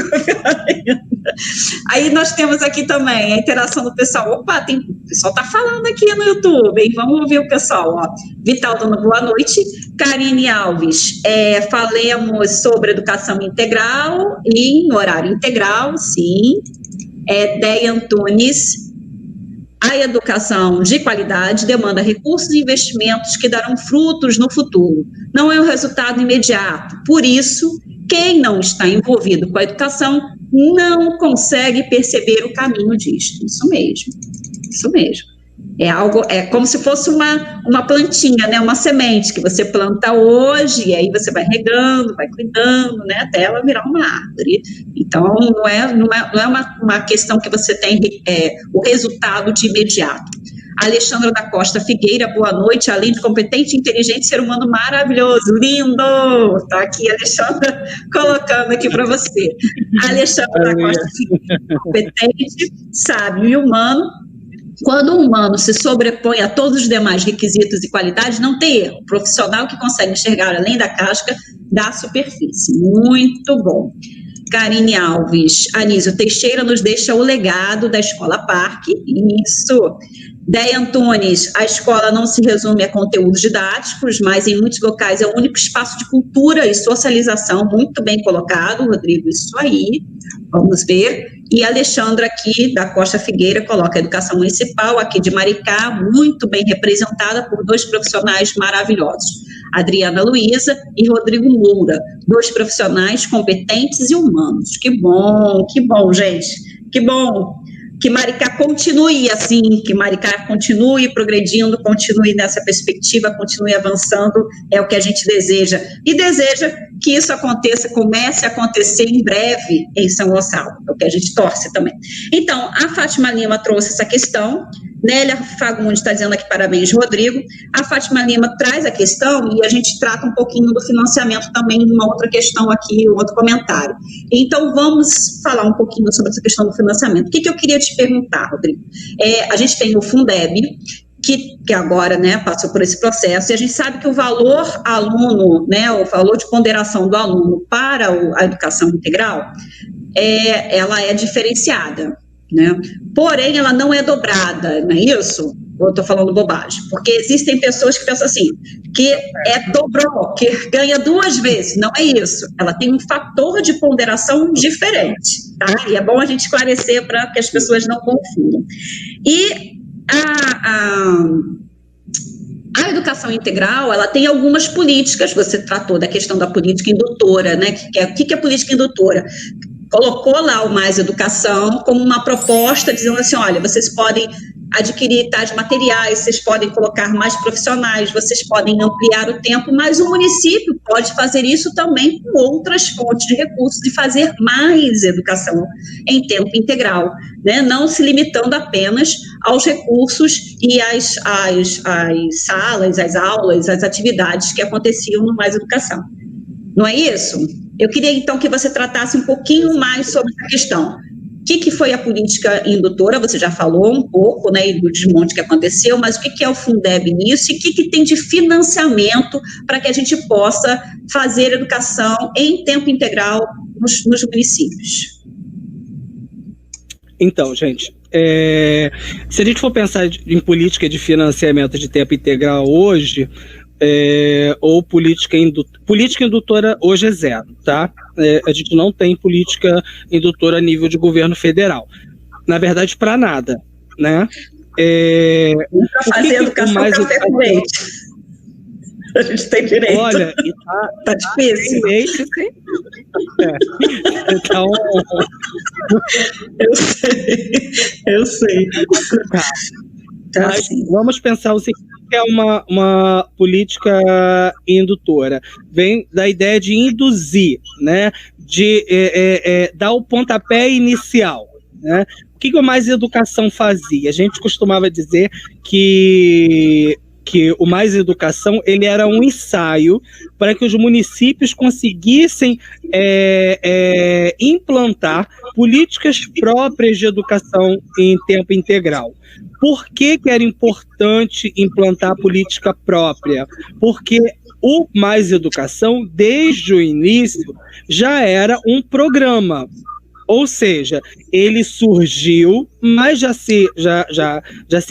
Aí nós temos aqui também a interação do pessoal. Opa, o pessoal está falando aqui no YouTube, hein? Vamos ouvir o pessoal. Vital dando boa noite. Karine Alves, falemos sobre educação integral e no horário integral, sim. Deia Antunes, a educação de qualidade demanda recursos e investimentos que darão frutos no futuro. Não é um resultado imediato. Por isso, quem não está envolvido com a educação não consegue perceber o caminho disto. Isso mesmo. É como se fosse uma plantinha, né? Uma semente que você planta hoje, e aí você vai regando, vai cuidando, né? Até ela virar uma árvore. Então, não é uma questão que você tem o resultado de imediato. Alexandra da Costa Figueira, boa noite. Além de competente, inteligente, ser humano maravilhoso, lindo! Está aqui, Alexandra, colocando aqui para você. Alexandra da Costa Figueira, competente, sábio e humano. Quando o humano se sobrepõe a todos os demais requisitos e qualidades, não tem erro. O profissional que consegue enxergar além da casca da superfície. Muito bom. Karine Alves, Anísio Teixeira nos deixa o legado da Escola Parque. Isso. Deia Antunes, a escola não se resume a conteúdos didáticos, mas em muitos locais é o único espaço de cultura e socialização. Muito bem colocado, Rodrigo, isso aí. Vamos ver. E a Alexandra aqui, da Costa Figueira, coloca a educação municipal aqui de Maricá, muito bem representada por dois profissionais maravilhosos, Adriana Luiza e Rodrigo Moura, dois profissionais competentes e humanos. Que bom, gente, que bom. Que Maricá continue assim, que Maricá continue progredindo, continue nessa perspectiva, continue avançando, é o que a gente deseja. E deseja que isso aconteça, comece a acontecer em breve em São Gonçalo, é o que a gente torce também. Então, a Fátima Lima trouxe essa questão, Nélia Fagundes está dizendo aqui parabéns, Rodrigo. A Fátima Lima traz a questão e a gente trata um pouquinho do financiamento também, uma outra questão aqui, um outro comentário. Então, vamos falar um pouquinho sobre essa questão do financiamento. O que eu queria te perguntar, Rodrigo? A gente tem o Fundeb, que agora, né, passou por esse processo, e a gente sabe que o valor aluno, né, o valor de ponderação do aluno para a educação integral, ela é diferenciada, né? Porém, ela não é dobrada, não é isso? Ou eu estou falando bobagem? Porque existem pessoas que pensam assim, que dobrou, que ganha 2 vezes. Não é isso. Ela tem um fator de ponderação diferente, tá? E é bom a gente esclarecer para que as pessoas não confundam. E a educação integral, ela tem algumas políticas. Você tratou da questão da política indutora, né? O que é política indutora? Colocou lá o Mais Educação como uma proposta, dizendo assim, olha, vocês podem adquirir tais materiais, vocês podem colocar mais profissionais, vocês podem ampliar o tempo, mas o município pode fazer isso também com outras fontes de recursos e fazer mais educação em tempo integral, né? Não se limitando apenas aos recursos e às salas, às aulas, às atividades que aconteciam no Mais Educação. Não é isso? Eu queria, então, que você tratasse um pouquinho mais sobre essa questão. O que foi a política indutora? Você já falou um pouco, né, do desmonte que aconteceu, mas o que é o Fundeb nisso e o que tem de financiamento para que a gente possa fazer educação em tempo integral nos municípios? Então, gente, se a gente for pensar em política de financiamento de tempo integral hoje, ou política indutora hoje é zero, tá? A gente não tem política indutora a nível de governo federal. Na verdade, para nada, né? Para fazer educação café com leite. A gente tem direito. Olha, tá difícil. Tem leite, sim. Então... Eu sei. Tá, mas vamos pensar o seguinte, que é uma política indutora. Vem da ideia de induzir, né? De dar o pontapé inicial, né? O que o Mais Educação fazia? A gente costumava dizer que o Mais Educação ele era um ensaio para que os municípios conseguissem implantar políticas próprias de educação em tempo integral. Por que era importante implantar a política própria? Porque o Mais Educação, desde o início, já era um programa. Ou seja, ele surgiu, mas já se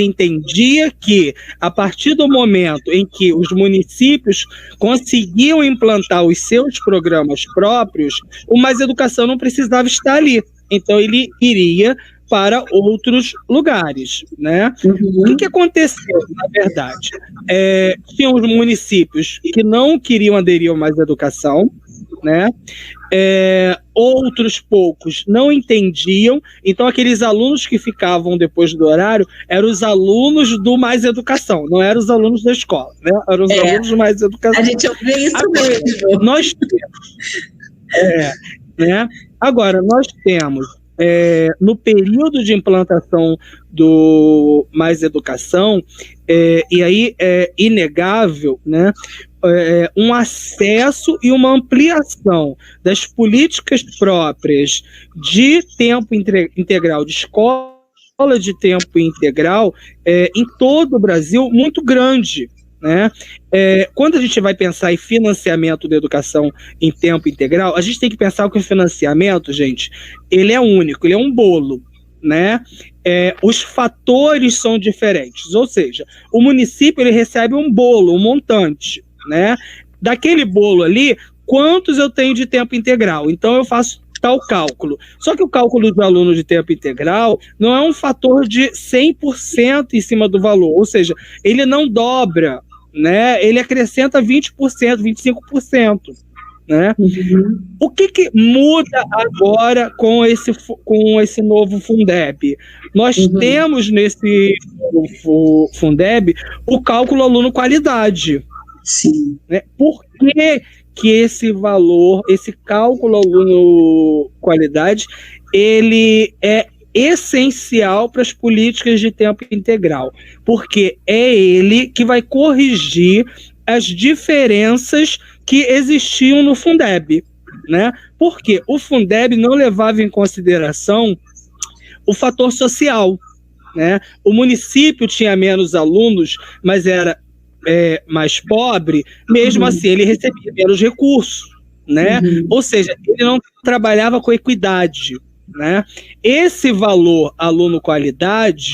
entendia que, a partir do momento em que os municípios conseguiam implantar os seus programas próprios, o Mais Educação não precisava estar ali. Então, ele iria para outros lugares, né? Uhum. O que aconteceu, na verdade? Tinham os municípios que não queriam aderir ao Mais Educação, né? Outros poucos não entendiam, então aqueles alunos que ficavam depois do horário eram os alunos do Mais Educação, não eram os alunos da escola, né? Eram os alunos do Mais Educação. A gente ouviu isso mesmo. Nós temos, né? Agora, nós temos no período de implantação do Mais Educação, e aí é inegável, né, um acesso e uma ampliação das políticas próprias de tempo integral, de escola de tempo integral, em todo o Brasil, muito grande. Né? Quando a gente vai pensar em financiamento da educação em tempo integral, a gente tem que pensar que o financiamento, gente, ele é único, ele é um bolo, né? Os fatores são diferentes, ou seja, o município ele recebe um bolo, um montante, né? Daquele bolo ali, quantos eu tenho de tempo integral? Então eu faço tal cálculo. Só que o cálculo do aluno de tempo integral não é um fator de 100% em cima do valor, ou seja, ele não dobra, né? Ele acrescenta 20%, 25%, né? Uhum. O que muda agora com esse novo Fundeb? Nós temos nesse Fundeb o cálculo aluno qualidade. Sim. Né? Por que esse valor, esse cálculo aluno qualidade, ele é essencial para as políticas de tempo integral, porque é ele que vai corrigir as diferenças que existiam no Fundeb, né? Porque o Fundeb não levava em consideração o fator social, né? O município tinha menos alunos, mas era mais pobre, mesmo assim ele recebia menos recursos, né? Ou seja, ele não trabalhava com equidade, né? Esse valor aluno qualidade,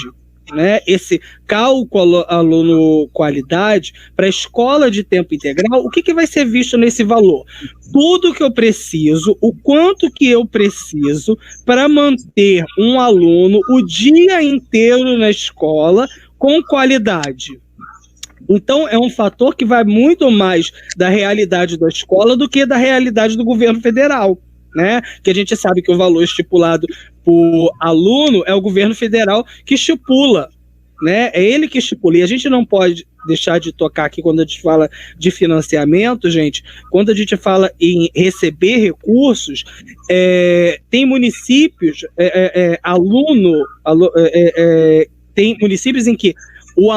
né, esse cálculo aluno-qualidade para a escola de tempo integral, o que vai ser visto nesse valor? Tudo que eu preciso, o quanto que eu preciso para manter um aluno o dia inteiro na escola com qualidade. Então, é um fator que vai muito mais da realidade da escola do que da realidade do governo federal, né? Que a gente sabe que o valor estipulado por aluno é o governo federal que estipula, né? É ele que estipula. E a gente não pode deixar de tocar aqui quando a gente fala de financiamento, gente. Quando a gente fala em receber recursos, tem municípios, tem municípios em que o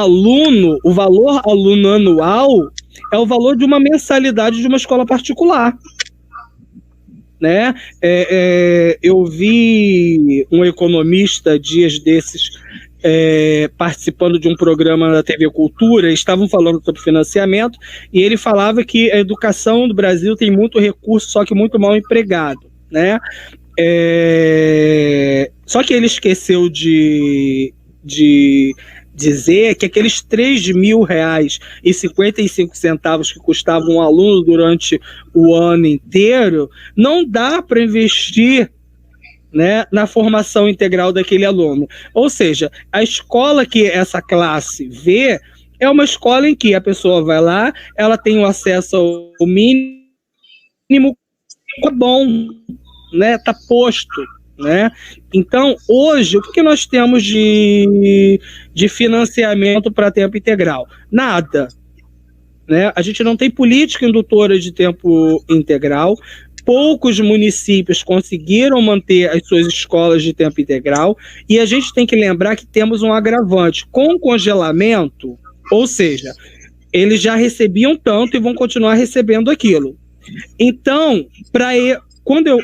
valor aluno anual é o valor de uma mensalidade de uma escola particular, né? Eu vi um economista dias desses participando de um programa da TV Cultura, estavam falando sobre financiamento, e ele falava que a educação do Brasil tem muito recurso, só que muito mal empregado, né? Só que ele esqueceu de dizer que aqueles R$3.000,55 que custava um aluno durante o ano inteiro, não dá para investir, né, na formação integral daquele aluno. Ou seja, a escola que essa classe vê é uma escola em que a pessoa vai lá, ela tem o acesso ao mínimo, tá bom, né, tá posto, né? Então, hoje, o que nós temos de financiamento para tempo integral? Nada, né? A gente não tem política indutora de tempo integral. Poucos municípios conseguiram manter as suas escolas de tempo integral, e a gente tem que lembrar que temos um agravante com congelamento, ou seja, eles já recebiam tanto e vão continuar recebendo aquilo. Então, quando eu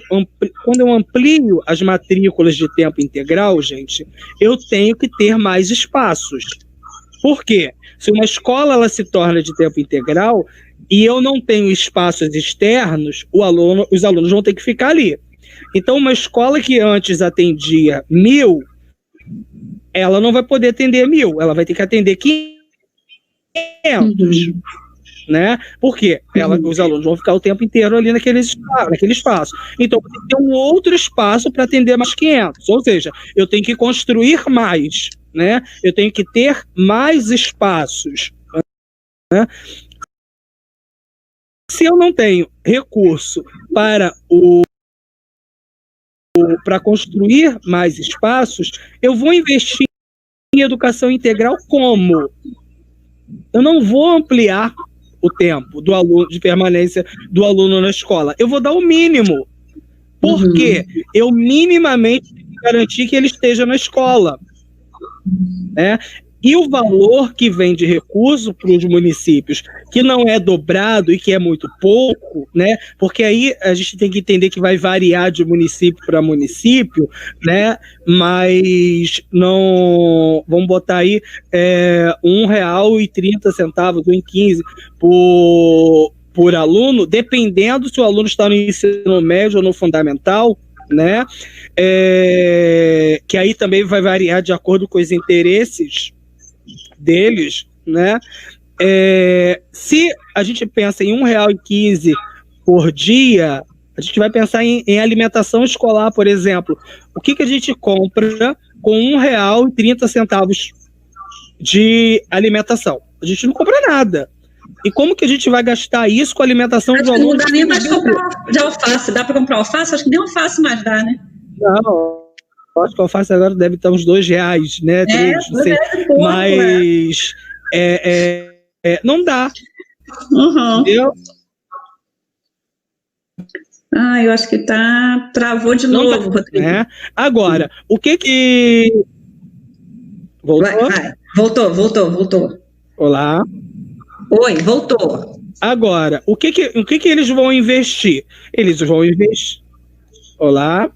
amplio as matrículas de tempo integral, gente, eu tenho que ter mais espaços. Por quê? Se uma escola ela se torna de tempo integral e eu não tenho espaços externos, os alunos vão ter que ficar ali. Então, uma escola que antes atendia 1.000, ela não vai poder atender 1.000, ela vai ter que atender 500. Né? Porque os alunos vão ficar o tempo inteiro ali naquele espaço. Então, eu tenho que ter um outro espaço para atender mais 500. Ou seja, eu tenho que construir mais, né? Eu tenho que ter mais espaços, né? Se eu não tenho recurso para construir mais espaços, eu vou investir em educação integral como? Eu não vou ampliar o tempo do aluno, de permanência do aluno na escola. Eu vou dar o mínimo. Porque eu minimamente tenho que garantir que ele esteja na escola, né? E o valor que vem de recurso para os municípios, que não é dobrado e que é muito pouco, né? Porque aí a gente tem que entender que vai variar de município para município, né? Mas não... Vamos botar aí R$1,30, R$1,15 por aluno, dependendo se o aluno está no ensino médio ou no fundamental, né? Que aí também vai variar de acordo com os interesses deles, né? Se a gente pensa em R$1,15 por dia, a gente vai pensar em alimentação escolar, por exemplo. O que a gente compra com R$1,30 de alimentação? A gente não compra nada. E como que a gente vai gastar isso com a alimentação do aluno? Não dá nem mais para comprar de alface. Dá para comprar alface? Acho que nem alface mais dá, né? Não, acho que a alface agora deve estar uns R$2, né? 3, não sei. Pouco, mas não dá. Entendeu? Eu acho que travou de novo, Rodrigo. Né? Agora, o que... Voltou? Vai. Voltou. Olá. Oi, voltou. Agora, o que eles vão investir? Eles vão investir... Olá?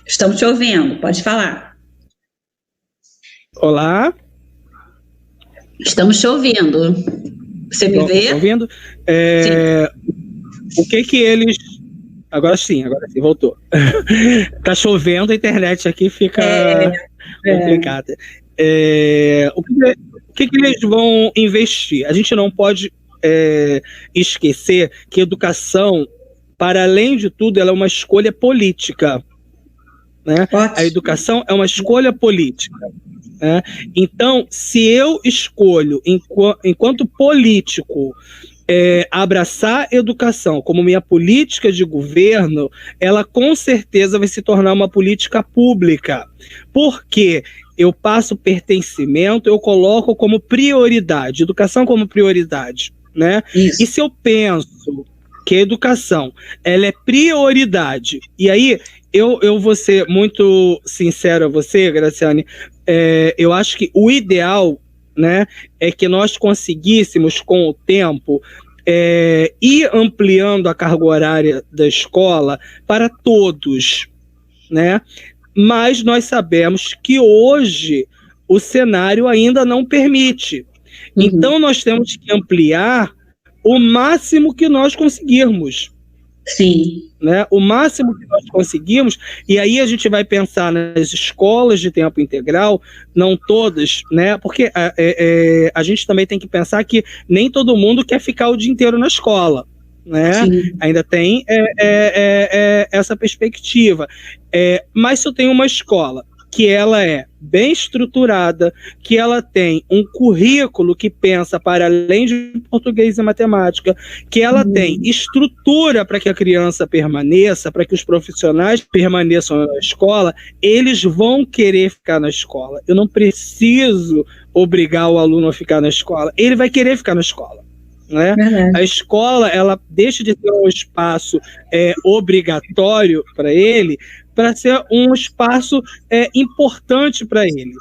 Estamos te ouvindo, pode falar. Olá? Estamos te ouvindo. Você me vê? Estão ouvindo? O que eles... Agora sim, voltou. Tá chovendo, a internet aqui fica complicada. O que eles vão investir? A gente não pode esquecer que educação, para além de tudo, ela é uma escolha política. Né? A educação é uma escolha política. Né? Então, se eu escolho, enquanto político, abraçar a educação como minha política de governo, ela com certeza vai se tornar uma política pública. Porque eu passo pertencimento, eu coloco como prioridade, educação como prioridade. Né? E se eu penso que a educação ela é prioridade, e aí eu vou ser muito sincero a você, Graciane, eu acho que o ideal, né, é que nós conseguíssemos, com o tempo, ir ampliando a carga horária da escola para todos, né? Mas nós sabemos que hoje o cenário ainda não permite. Então nós temos que ampliar o máximo que nós conseguirmos. Sim. Né? O máximo que nós conseguimos, e aí a gente vai pensar nas escolas de tempo integral, não todas, né? Porque a gente também tem que pensar que nem todo mundo quer ficar o dia inteiro na escola. Né? Ainda tem essa perspectiva. Mas se eu tenho uma escola que ela é bem estruturada, que ela tem um currículo que pensa para além de português e matemática, que ela tem estrutura para que a criança permaneça, para que os profissionais permaneçam na escola, eles vão querer ficar na escola. Eu não preciso obrigar o aluno a ficar na escola, ele vai querer ficar na escola. Né? A escola ela deixa de ser um espaço obrigatório para ele, para ser um espaço importante para ele,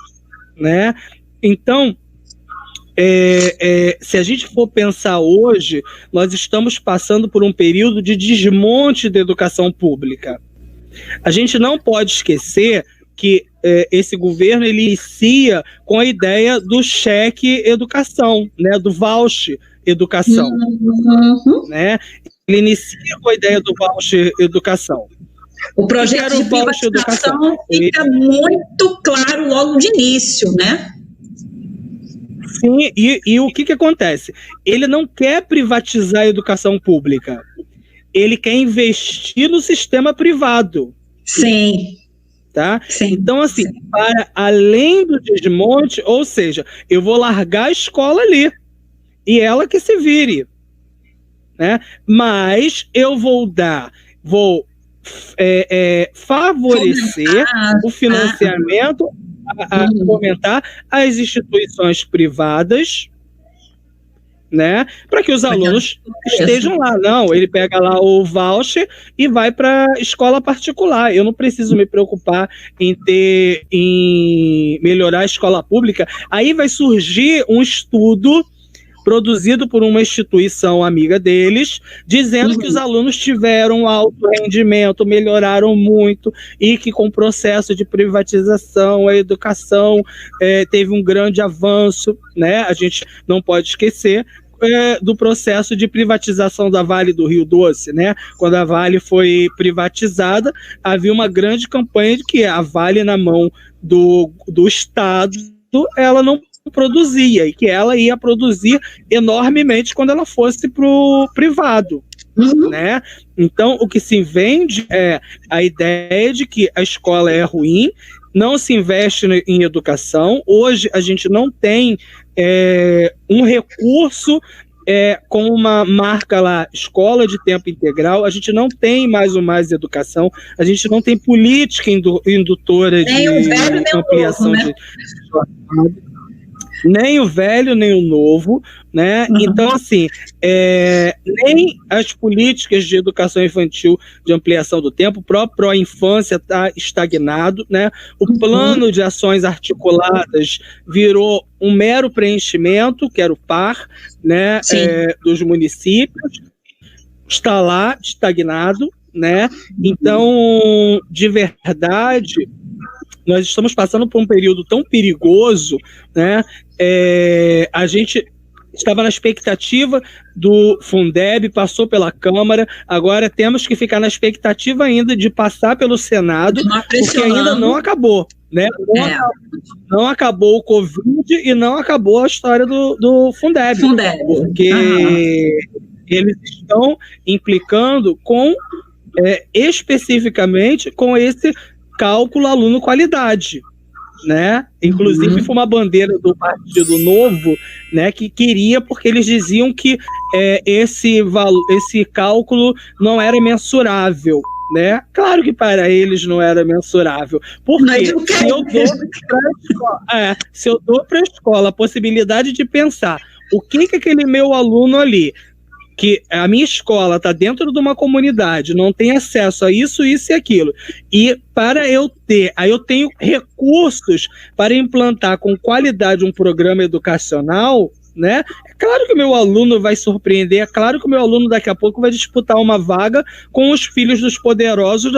né? Então, se a gente for pensar hoje, nós estamos passando por um período de desmonte da educação pública. A gente não pode esquecer que esse governo ele inicia com a ideia do cheque educação, né? Do voucher educação, né? Ele inicia com a ideia do voucher educação. O projeto de privatização fica muito claro logo de início, né? Sim, e o que acontece? Ele não quer privatizar a educação pública. Ele quer investir no sistema privado. Sim. Tá? Sim. Então, assim, para além do desmonte, ou seja, eu vou largar a escola ali e ela que se vire, né? Mas eu vou favorecer o financiamento, fomentar as instituições privadas, né, para que os alunos estejam lá. Não, ele pega lá o voucher e vai para a escola particular. Eu não preciso me preocupar em melhorar a escola pública. Aí vai surgir um estudo produzido por uma instituição amiga deles, dizendo que os alunos tiveram alto rendimento, melhoraram muito, e que com o processo de privatização, a educação teve um grande avanço, né? A gente não pode esquecer do processo de privatização da Vale do Rio Doce, né? Quando a Vale foi privatizada, havia uma grande campanha de que a Vale, na mão do Estado, ela não produzia, e que ela ia produzir enormemente quando ela fosse para o privado, né? Então, o que se vende é a ideia de que a escola é ruim, não se investe em educação. Hoje a gente não tem um recurso com uma marca lá, escola de tempo integral. A gente não tem mais educação, a gente não tem política indutora de ampliação, né? Nem o velho, nem o novo, né? Então, assim, nem as políticas de educação infantil de ampliação do tempo, o próprio Pró-Infância está estagnado, né? O plano de ações articuladas virou um mero preenchimento, que era o PAR, né? Dos municípios, está lá, estagnado, né? Então, de verdade, nós estamos passando por um período tão perigoso, né? A gente estava na expectativa do Fundeb, passou pela Câmara, agora temos que ficar na expectativa ainda de passar pelo Senado, porque ainda não acabou, né? Não acabou o Covid e não acabou a história do Fundeb. Porque eles estão implicando especificamente com esse cálculo aluno-qualidade, né? Inclusive foi uma bandeira do Partido Novo, né, que queria, porque eles diziam que esse cálculo não era mensurável, né? Claro que para eles não era mensurável, porque se eu dou para a escola a possibilidade de pensar o que aquele meu aluno ali, que a minha escola está dentro de uma comunidade, não tem acesso a isso, isso e aquilo. E para eu ter, aí eu tenho recursos para implantar com qualidade um programa educacional, né? É claro que o meu aluno vai surpreender, é claro que o meu aluno daqui a pouco vai disputar uma vaga com os filhos dos poderosos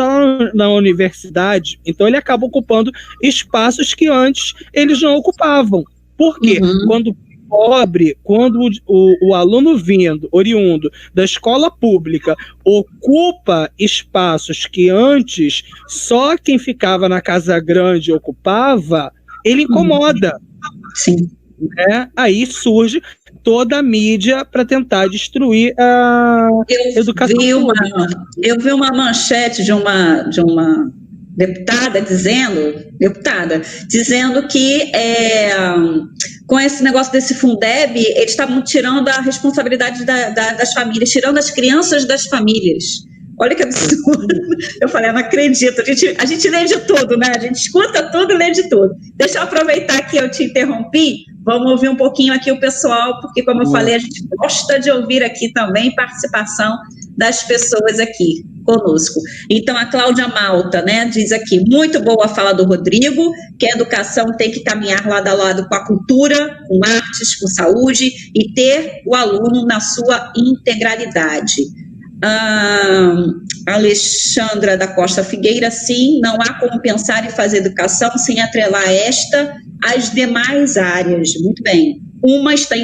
na universidade. Então ele acaba ocupando espaços que antes eles não ocupavam. Por quê? Quando o aluno oriundo da escola pública ocupa espaços que antes só quem ficava na casa grande ocupava, ele incomoda. Sim. Aí surge toda a mídia para tentar destruir a educação pública. Eu vi uma manchete de uma deputada dizendo que com esse negócio desse Fundeb, eles estavam tirando a responsabilidade das famílias, tirando as crianças das famílias. Olha que absurdo. Eu falei, eu não acredito. A gente lê de tudo, né? A gente escuta tudo e lê de tudo. Deixa eu aproveitar que eu te interrompi. Vamos ouvir um pouquinho aqui o pessoal, porque, como eu falei, a gente gosta de ouvir aqui também participação das pessoas aqui conosco. Então, a Cláudia Malta, né, diz aqui, muito boa a fala do Rodrigo, que a educação tem que caminhar lado a lado com a cultura, com artes, com saúde, e ter o aluno na sua integralidade. Alexandra da Costa Figueira, sim, não há como pensar em fazer educação sem atrelar esta às demais áreas. Muito bem. Uma está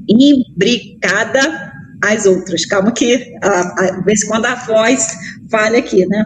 imbricada às outras. Calma que, de vez em quando a voz falha aqui, né?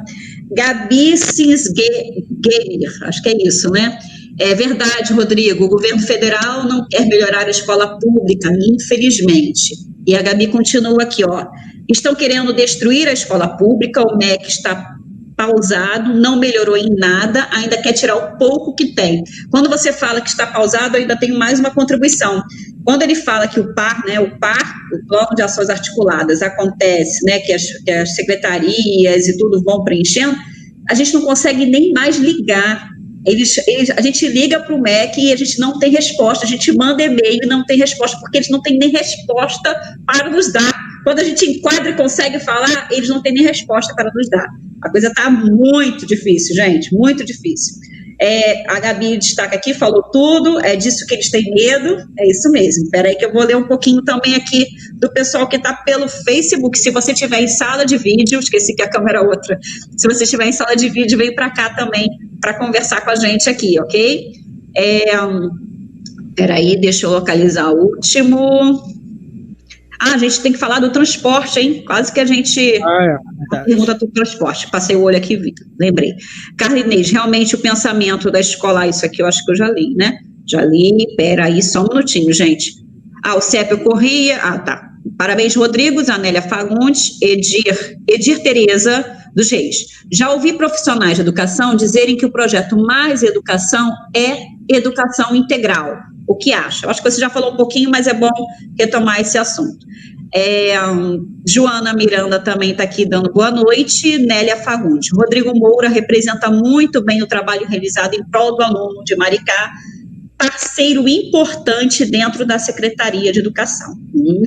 Gabi Sinsgamer, acho que é isso, né? É verdade, Rodrigo, o governo federal não quer melhorar a escola pública, infelizmente. E a Gabi continua aqui, ó. Estão querendo destruir a escola pública, o MEC está pausado, não melhorou em nada, ainda quer tirar o pouco que tem. Quando você fala que está pausado, eu ainda tenho mais uma contribuição. Quando ele fala que o PAR, o Plano de Ações Articuladas, acontece, né, que as secretarias e tudo vão preenchendo, a gente não consegue nem mais ligar. A gente liga para o MEC e a gente não tem resposta, a gente manda e-mail e não tem resposta, porque eles não têm nem resposta para nos dar. Quando a gente enquadra e consegue falar, eles não têm nem resposta para nos dar. A coisa está muito difícil, gente, muito difícil. A Gabi destaca aqui, falou tudo, é disso que eles têm medo, é isso mesmo. Espera aí que eu vou ler um pouquinho também aqui do pessoal que está pelo Facebook. Se você estiver em sala de vídeo, esqueci que a câmera é outra, se você estiver em sala de vídeo, vem para cá também para conversar com a gente aqui, ok? Espera aí, deixa eu localizar o último. A gente tem que falar do transporte, hein? Quase que a gente pergunta do transporte. Passei o olho aqui, lembrei. Carla Inês, realmente o pensamento da escola, isso aqui eu acho que eu já li, né? Já li, peraí, só um minutinho, gente. O CEP Corrêa, tá. Parabéns, Rodrigo, Zanélia Fagundes, Edir Tereza dos Reis. Já ouvi profissionais de educação dizerem que o projeto Mais Educação é educação integral. O que acha? Eu acho que você já falou um pouquinho, mas é bom retomar esse assunto. Joana Miranda também está aqui dando boa noite. Nélia Fagundes. Rodrigo Moura representa muito bem o trabalho realizado em prol do aluno de Maricá, parceiro importante dentro da Secretaria de Educação.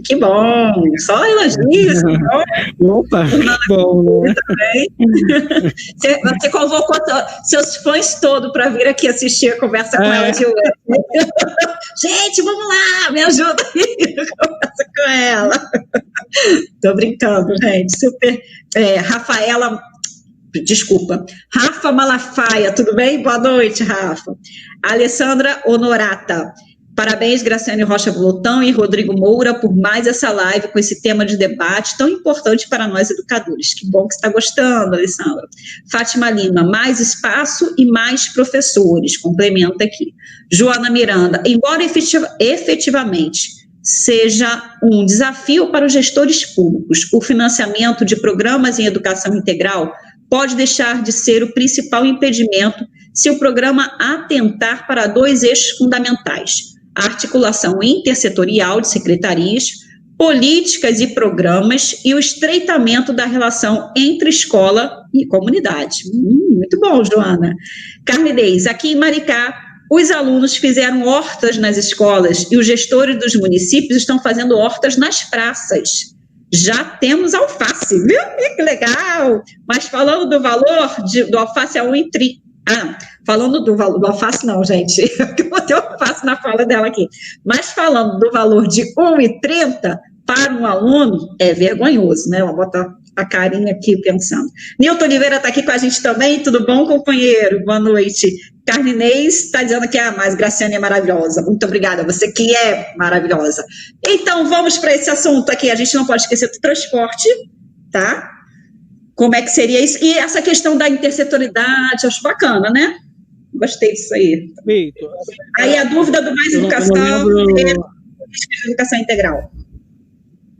Que bom! Só elogios. Opa, bom, né? Você convocou seus fãs todos para vir aqui assistir a conversa com ela de hoje. Gente, vamos lá, me ajuda aí, conversa com ela. Tô brincando, gente. Super. Rafa Malafaia, tudo bem? Boa noite, Rafa. Alessandra Honorata. Parabéns, Graciane Rocha Bolotão e Rodrigo Moura, por mais essa live com esse tema de debate tão importante para nós educadores. Que bom que você está gostando, Alessandra. Fátima Lima, mais espaço e mais professores, complementa aqui. Joana Miranda, embora efetivamente seja um desafio para os gestores públicos, o financiamento de programas em educação integral pode deixar de ser o principal impedimento se o programa atentar para 2 eixos fundamentais: a articulação intersetorial de secretarias, políticas e programas e o estreitamento da relação entre escola e comunidade. Muito bom, Joana. Carlinês, aqui em Maricá, os alunos fizeram hortas nas escolas e os gestores dos municípios estão fazendo hortas nas praças. Já temos alface, viu? Que legal! Mas falando do valor do alface a 1,30. Falando do valor do alface, não, gente, eu botei alface na fala dela aqui, mas falando do valor de 1,30 para um aluno, é vergonhoso, né? Ela bota a carinha aqui pensando. Nilton Oliveira está aqui com a gente também, tudo bom, companheiro? Boa noite. Carlinês está dizendo que mas Graciane é maravilhosa. Muito obrigada, você que é maravilhosa. Então, vamos para esse assunto aqui, a gente não pode esquecer do transporte, tá? Como é que seria isso? E essa questão da intersetorialidade, acho bacana, né? Gostei disso aí. Feito. Aí a dúvida do mais educação é educação integral.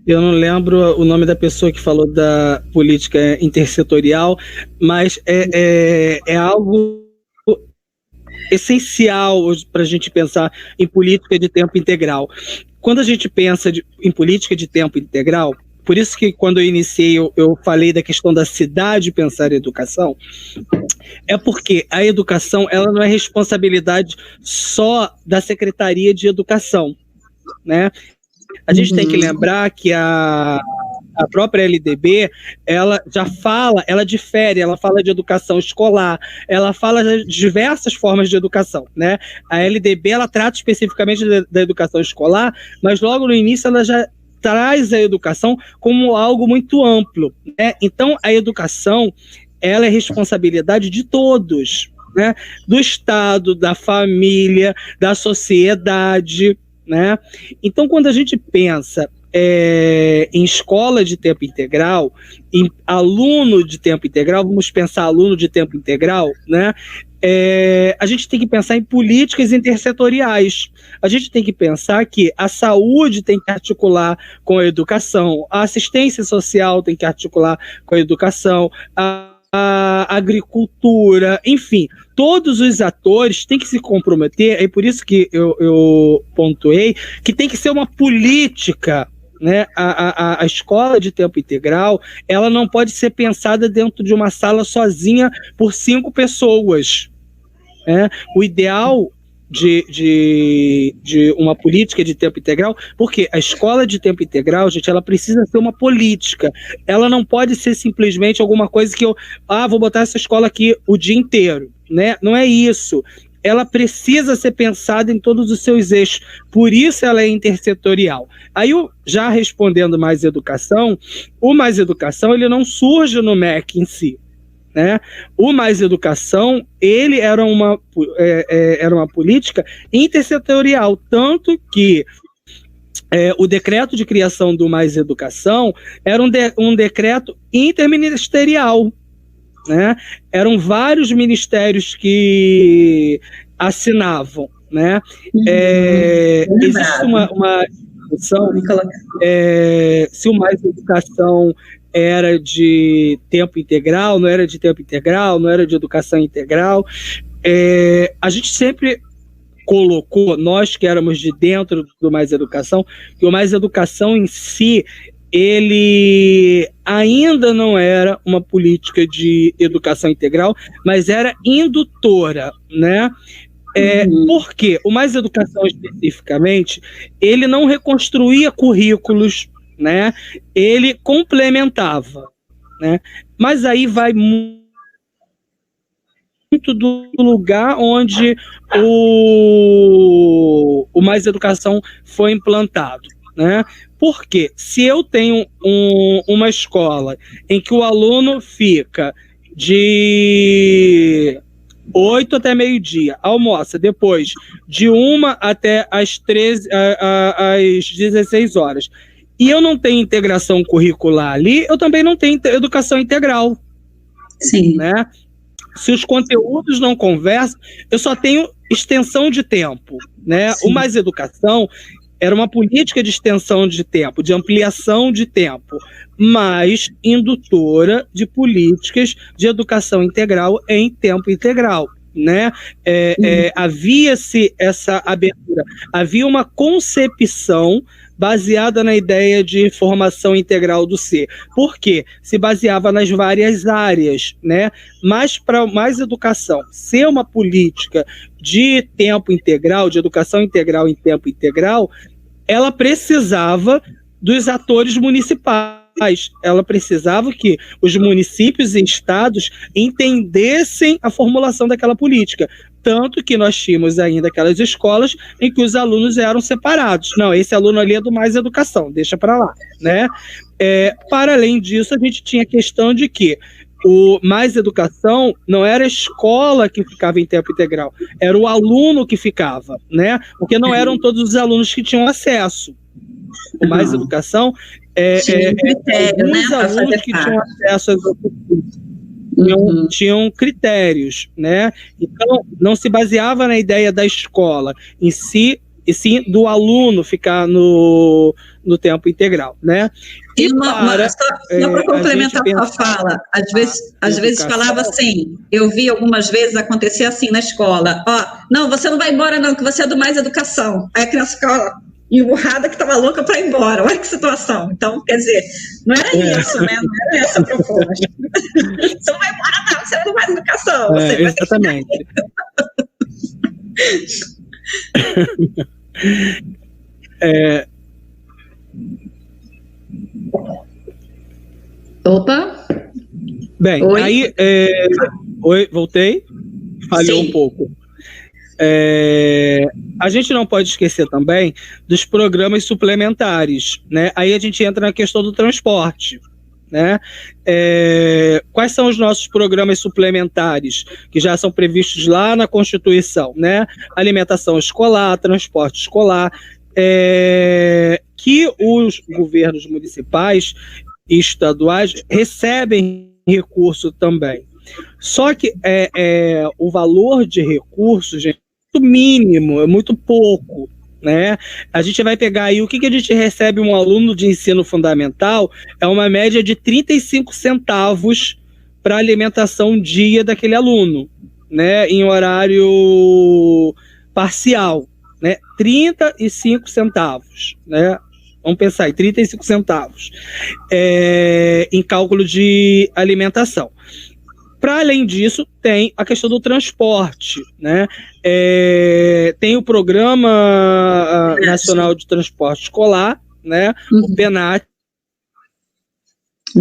Eu não lembro o nome da pessoa que falou da política intersetorial, mas é algo essencial para a gente pensar em política de tempo integral. Quando a gente pensa em política de tempo integral, por isso que quando eu iniciei eu falei da questão da cidade pensar em educação, é porque a educação ela não é responsabilidade só da Secretaria de Educação, né? A gente tem que lembrar que a própria LDB, ela já fala, ela difere, ela fala de educação escolar, ela fala de diversas formas de educação, né? A LDB, ela trata especificamente da educação escolar, mas logo no início ela já traz a educação como algo muito amplo, né? Então, a educação, ela é responsabilidade de todos, né? Do Estado, da família, da sociedade, né? Então, quando a gente pensa em escola de tempo integral, em aluno de tempo integral, vamos pensar aluno de tempo integral, né? A gente tem que pensar em políticas intersetoriais. A gente tem que pensar que a saúde tem que articular com a educação, a assistência social tem que articular com a educação, a agricultura, enfim, todos os atores têm que se comprometer, é por isso que eu pontuei que tem que ser uma política, né? A escola de tempo integral, ela não pode ser pensada dentro de uma sala sozinha por 5 pessoas. Né? O ideal de uma política de tempo integral, porque a escola de tempo integral, gente, ela precisa ser uma política, ela não pode ser simplesmente alguma coisa que vou botar essa escola aqui o dia inteiro, né? Não é isso, ela precisa ser pensada em todos os seus eixos, por isso ela é intersetorial. Aí, já respondendo Mais Educação, o Mais Educação, ele não surge no MEC em si, né? O Mais Educação, ele era uma política intersetorial, tanto que o decreto de criação do Mais Educação era um decreto interministerial, né? Eram vários ministérios que assinavam, né? Existe uma discussão se o Mais Educação era de tempo integral, não era de tempo integral, não era de educação integral. A gente sempre colocou, nós que éramos de dentro do Mais Educação, que o Mais Educação em si, ele ainda não era uma política de educação integral, mas era indutora, né? Porque o Mais Educação especificamente, ele não reconstruía currículos, né? Ele complementava, né? Mas aí vai muito do lugar onde o Mais Educação foi implantado, né? Porque se eu tenho uma escola em que o aluno fica de 8 até meio-dia, almoça depois de 1 até às 16 horas. E eu não tenho integração curricular ali, eu também não tenho educação integral. Sim. Né? Se os conteúdos não conversam, eu só tenho extensão de tempo. Né? O Mais Educação era uma política de extensão de tempo, de ampliação de tempo, mas indutora de políticas de educação integral em tempo integral. Né? Havia-se essa abertura, havia uma concepção baseada na ideia de formação integral do ser. Por quê? Se baseava nas várias áreas, né? Mas para Mais Educação ser uma política de tempo integral, de educação integral em tempo integral, ela precisava dos atores municipais. Ela precisava que os municípios e estados entendessem a formulação daquela política. Tanto que nós tínhamos ainda aquelas escolas em que os alunos eram separados. Não, esse aluno ali é do Mais Educação, deixa para lá. Né? Para além disso, a gente tinha a questão de que o Mais Educação não era a escola que ficava em tempo integral, era o aluno que ficava, né? Porque não eram todos os alunos que tinham acesso. O Mais Educação alguns alunos que tinham acesso às oficinas. Tinham critérios, né? Então, não se baseava na ideia da escola em si, e sim do aluno ficar no tempo integral, né? E só para complementar a fala, às vezes falava assim, eu vi algumas vezes acontecer assim na escola, não, você não vai embora não, que você é do Mais Educação. Aí a criança ficava emburrada que estava louca para ir embora, olha que situação. Então, quer dizer, não era isso, né? Não era essa a proposta. Você não vai embora não, você é do Mais Educação. Exatamente. Opa! Bem, oi? Aí... Oi, voltei? Falhou um pouco. A gente não pode esquecer também dos programas suplementares, né? Aí a gente entra na questão do transporte, né? Quais são os nossos programas suplementares que já são previstos lá na Constituição, né? Alimentação escolar, transporte escolar, que os governos municipais e estaduais recebem recurso também. Só que o valor de recursos, gente, é muito mínimo, é muito pouco, né? A gente vai pegar aí o que a gente recebe um aluno de ensino fundamental, é uma média de 35 centavos para alimentação dia daquele aluno, né? Em horário parcial, né? 35 centavos, né? Vamos pensar aí, 35 centavos em cálculo de alimentação. Para além disso, tem a questão do transporte, né? Tem o Programa Nacional de Transporte Escolar, né? O PENAT.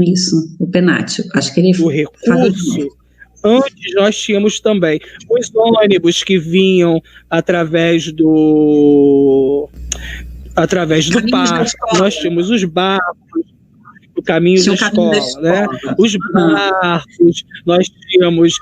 Isso, o PENAT. Acho que ele o recurso. Antes nós tínhamos também os ônibus que vinham através do parque, nós tínhamos os barcos, o caminho da escola, né? Os barcos, nós tínhamos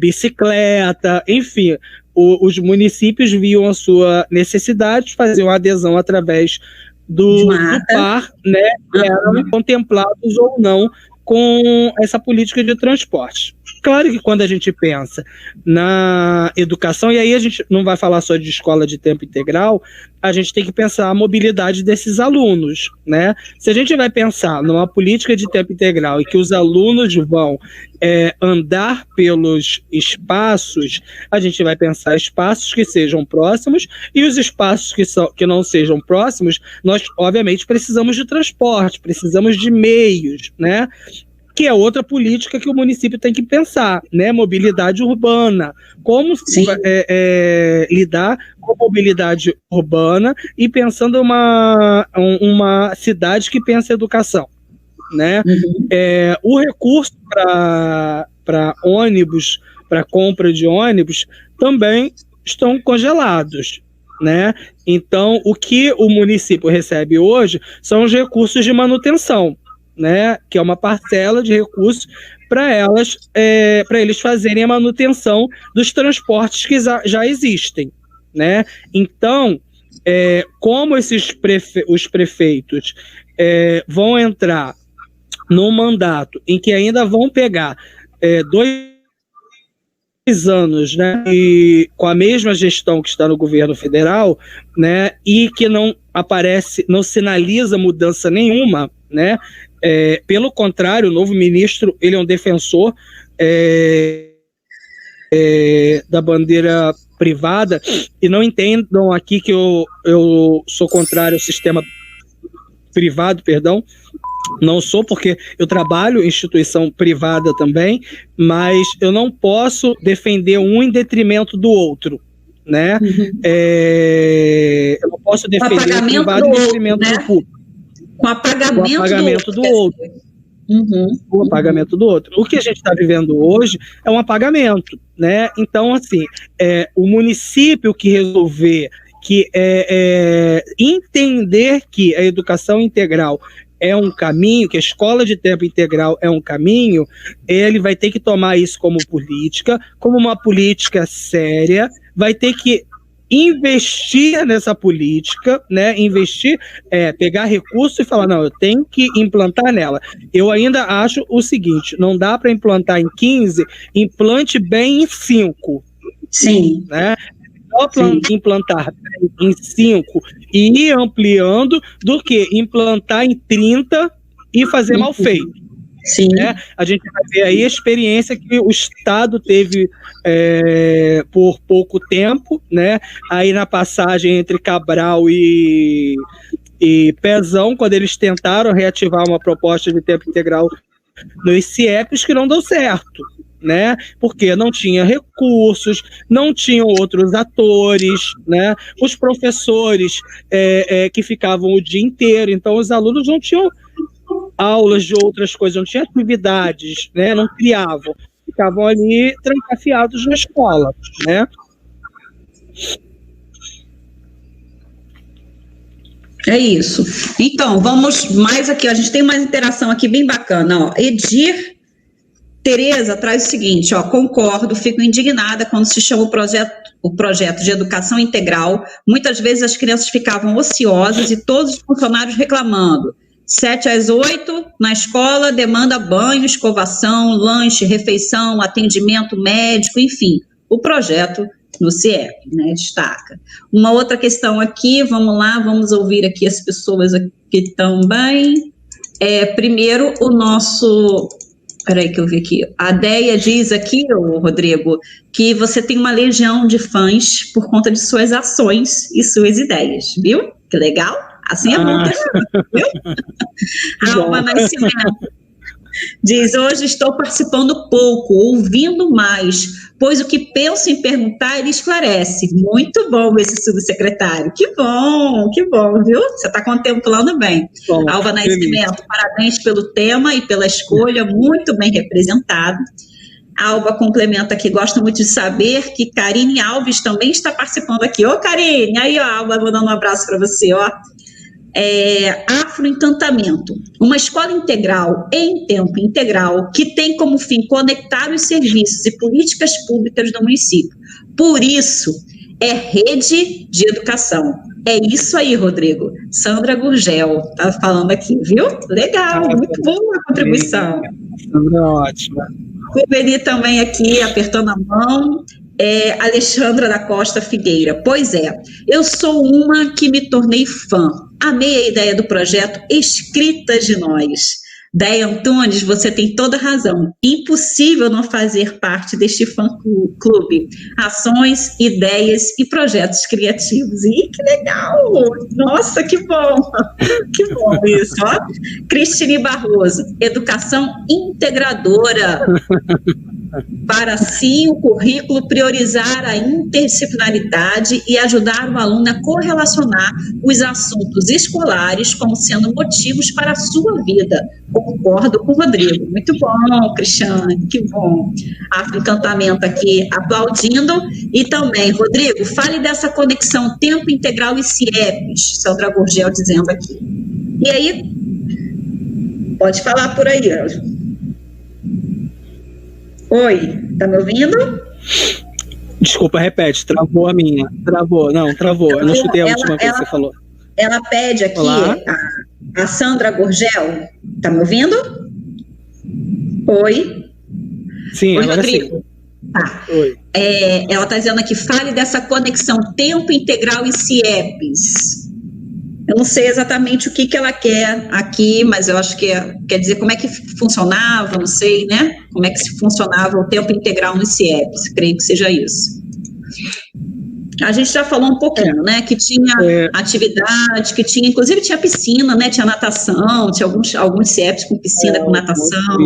bicicleta, enfim, os municípios viam a sua necessidade, faziam adesão através do par, né? Eram contemplados ou não com essa política de transporte. Claro que quando a gente pensa na educação, e aí a gente não vai falar só de escola de tempo integral, a gente tem que pensar a mobilidade desses alunos, né? Se a gente vai pensar numa política de tempo integral e que os alunos vão andar pelos espaços, a gente vai pensar espaços que sejam próximos e os espaços que não sejam próximos, nós obviamente precisamos de transporte, precisamos de meios, né? Que é outra política que o município tem que pensar, né? Mobilidade urbana. Como lidar com a mobilidade urbana e pensando uma cidade que pensa educação, né? O recurso para ônibus, para compra de ônibus, também estão congelados, né? Então, o que o município recebe hoje são os recursos de manutenção, né, que é uma parcela de recursos para eles fazerem a manutenção dos transportes que já existem, né? Então, como os prefeitos vão entrar num mandato em que ainda vão pegar 2 anos, né, e com a mesma gestão que está no governo federal, né, e que não sinaliza mudança nenhuma, né, pelo contrário, o novo ministro, ele é um defensor da bandeira privada, e não entendam aqui que eu sou contrário ao sistema privado, perdão. Não sou, porque eu trabalho em instituição privada também, mas eu não posso defender um em detrimento do outro, né? Eu não posso defender o privado em detrimento do público. Com apagamento do outro. O apagamento do outro. O que a gente está vivendo hoje é um apagamento, né? Então, assim, o município que resolver, que entender que a educação integral é um caminho, que a escola de tempo integral é um caminho, ele vai ter que tomar isso como política, como uma política séria, vai ter que investir nessa política, né? Investir, pegar recurso e falar, não, eu tenho que implantar nela. Eu ainda acho o seguinte, não dá para implantar em 15, implante bem em 5. Sim. Né? Implantar em 5 e ir ampliando do que implantar em 30 e fazer mal feito. Sim. Né? A gente vai ver aí a experiência que o Estado teve por pouco tempo, né? Aí na passagem entre Cabral e Pezão, quando eles tentaram reativar uma proposta de tempo integral nos CIEPs, que não deu certo. Né? Porque não tinha recursos, não tinham outros atores, né? Os professores que ficavam o dia inteiro, então os alunos não tinham aulas de outras coisas, não tinham atividades, né? Não criavam, ficavam ali trancafiados na escola, né? É isso. Então, vamos mais aqui, a gente tem uma interação aqui bem bacana, ó. Edir Tereza traz o seguinte, ó, concordo, fico indignada quando se chama o projeto de educação integral. Muitas vezes as crianças ficavam ociosas e todos os funcionários reclamando. 7 às 8, na escola, demanda banho, escovação, lanche, refeição, atendimento médico, enfim. O projeto no CIEP, né, destaca. Uma outra questão aqui, vamos lá, vamos ouvir aqui as pessoas aqui também. Primeiro, o nosso... Peraí que eu vi aqui. A Deia diz aqui, Rodrigo, que você tem uma legião de fãs por conta de suas ações e suas ideias, viu? Que legal. Assim é bom ter, viu? Alma Nascimento diz, hoje estou participando pouco, ouvindo mais, pois o que penso em perguntar ele esclarece. Muito bom esse subsecretário. Que bom, viu? Você está contemplando bem. Bom, Alva Nascimento, parabéns pelo tema e pela escolha, muito bem representado. A Alba complementa aqui, gosta muito de saber que Karine Alves também está participando aqui. Ô, Karine, aí, ó, Alba, mandando um abraço para você, ó. Afroencantamento, uma escola integral em tempo integral que tem como fim conectar os serviços e políticas públicas do município. Por isso, é rede de educação. É isso aí, Rodrigo. Sandra Gurgel está falando aqui, viu? Legal, muito boa a contribuição. Sandra, ótima. Rubeni também aqui, apertando a mão. Alexandra da Costa Figueira. Pois é, eu sou uma que me tornei fã. Amei a ideia do projeto Escritas de Nós. Deia Antunes, você tem toda razão. Impossível não fazer parte deste fã-clube. Ações, ideias e projetos criativos. Ih, que legal! Nossa, que bom! Que bom isso, ó. Cristine Barroso, educação integradora. Para assim o currículo priorizar a interdisciplinaridade e ajudar o aluno a correlacionar os assuntos escolares como sendo motivos para a sua vida. Concordo com o Rodrigo. Muito bom, Cristiane, que bom. Afroencantamento aqui aplaudindo. E também, Rodrigo, fale dessa conexão tempo integral e CIEPs, Sandra Gurgel dizendo aqui. E aí, pode falar por aí, Oi, tá me ouvindo? Desculpa, repete, travou a minha. Travou. Eu não escutei a última coisa que você falou. Ela pede aqui, a Sandra Gorgel, tá me ouvindo? Oi? Sim, Oi, agora Rodrigo. sim. Tá. Oi. Ela está dizendo aqui, fale dessa conexão tempo integral e CIEPs. Eu não sei exatamente o que ela quer aqui, mas eu acho que quer dizer como é que funcionava, não sei, né? Como é que se funcionava o tempo integral no CIEPs, creio que seja isso. A gente já falou um pouquinho, né? Que tinha atividade, que tinha, inclusive tinha piscina, né? Tinha natação, tinha alguns CIEPs com piscina, com natação.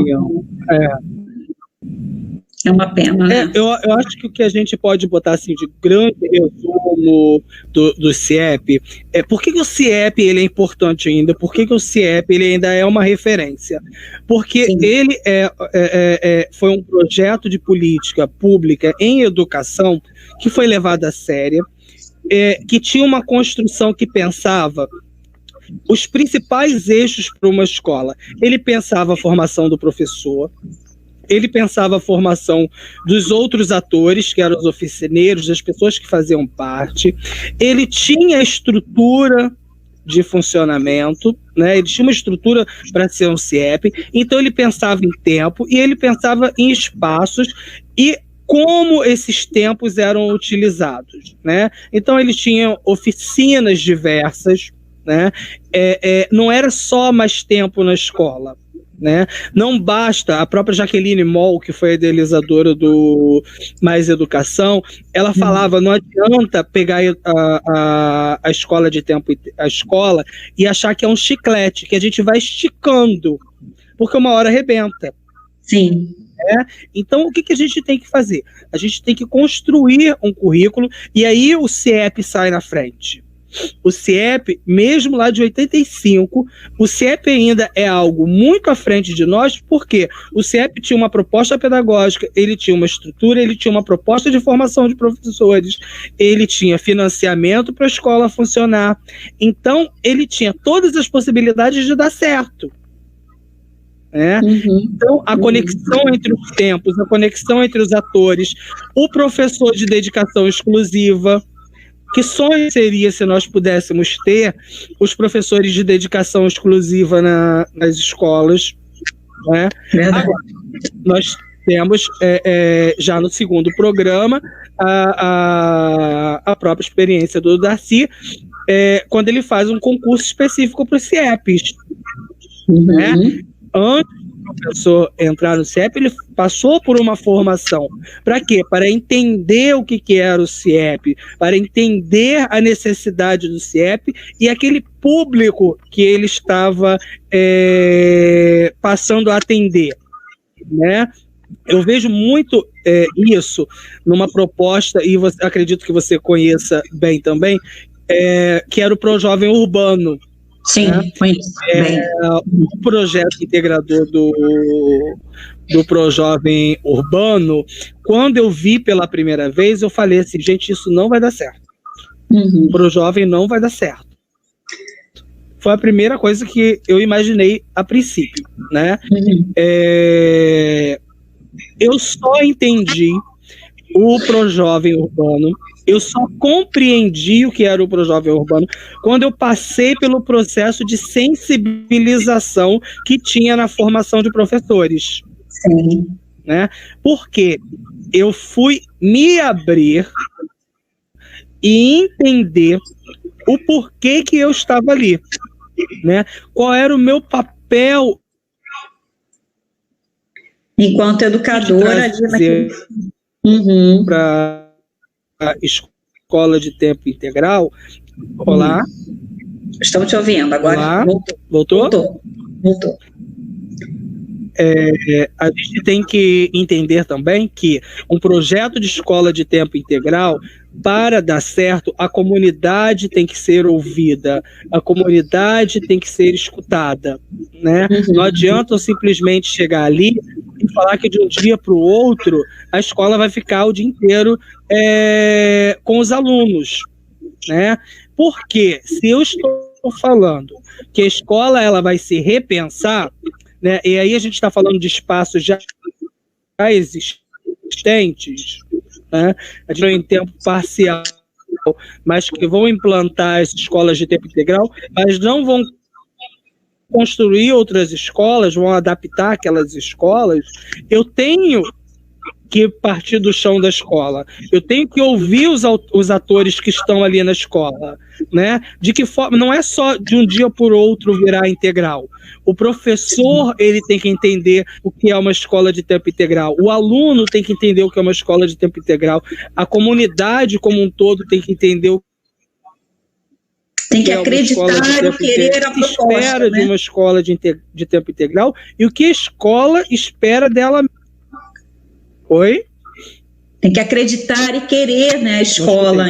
É uma pena, né? Eu acho que o que a gente pode botar assim de grande resumo do CIEP é por que o CIEP ele é importante ainda, por que o CIEP ele ainda é uma referência. Porque Sim. ele foi um projeto de política pública em educação que foi levado a sério, que tinha uma construção que pensava os principais eixos para uma escola. Ele pensava a formação do professor, ele pensava a formação dos outros atores, que eram os oficineiros, das pessoas que faziam parte. Ele tinha estrutura de funcionamento, né? Ele tinha uma estrutura para ser um CIEP, então ele pensava em tempo e ele pensava em espaços e como esses tempos eram utilizados, né? Então ele tinha oficinas diversas, né? Não era só mais tempo na escola, né? Não basta, a própria Jaqueline Moll, que foi a idealizadora do Mais Educação, ela falava, não adianta pegar a escola de tempo, a escola, e achar que é um chiclete, que a gente vai esticando, porque uma hora arrebenta. Sim. Então, o que a gente tem que fazer? A gente tem que construir um currículo, e aí o CIEP sai na frente. O CIEP, mesmo lá de 85, o CIEP ainda é algo muito à frente de nós, porque o CIEP tinha uma proposta pedagógica, ele tinha uma estrutura, ele tinha uma proposta de formação de professores, ele tinha financiamento para a escola funcionar. Então, ele tinha todas as possibilidades de dar certo. Então, a conexão entre os tempos, a conexão entre os atores, o professor de dedicação exclusiva. Que sonho seria se nós pudéssemos ter os professores de dedicação exclusiva nas escolas, né? Agora, nós temos, já no segundo programa, a própria experiência do Darcy, quando ele faz um concurso específico para os CIEPs. Né? Antes do professor entrar no CIEP, ele passou por uma formação. Para quê? Para entender o que era o CIEP, para entender a necessidade do CIEP e aquele público que ele estava passando a atender. Né? Eu vejo muito isso numa proposta, e acredito que você conheça bem também, que era o ProJovem Urbano. Sim, conheço. O projeto integrador do ProJovem Urbano, quando eu vi pela primeira vez, eu falei assim, gente, isso não vai dar certo. O ProJovem não vai dar certo. Foi a primeira coisa que eu imaginei a princípio, né? Eu só entendi o ProJovem Urbano, eu só compreendi o que era o ProJovem Urbano quando eu passei pelo processo de sensibilização que tinha na formação de professores. Sim. Né? Porque eu fui me abrir e entender o porquê que eu estava ali. Né? Qual era o meu papel enquanto educadora para a escola de tempo integral. Olá. Estamos te ouvindo agora. Olá. Voltou? A gente tem que entender também que um projeto de escola de tempo integral, para dar certo, a comunidade tem que ser ouvida, a comunidade tem que ser escutada, né? Não adianta eu simplesmente chegar ali e falar que de um dia para o outro a escola vai ficar o dia inteiro com os alunos, né? Porque se eu estou falando que a escola ela vai se repensar, né? E aí a gente está falando de espaços já existentes, né, em tempo parcial, mas que vão implantar as escolas de tempo integral, mas não vão construir outras escolas, vão adaptar aquelas escolas. Eu tenho que partir do chão da escola, eu tenho que ouvir os atores que estão ali na escola, né? De que forma, não é só de um dia por outro virar integral. O professor, ele tem que entender o que é uma escola de tempo integral, o aluno tem que entender o que é uma escola de tempo integral, a comunidade como um todo tem que entender o tem que acreditar e querer a proposta, espera, né, de uma escola de tempo integral e o que a escola espera dela. Oi? Tem que acreditar e querer, né, a escola.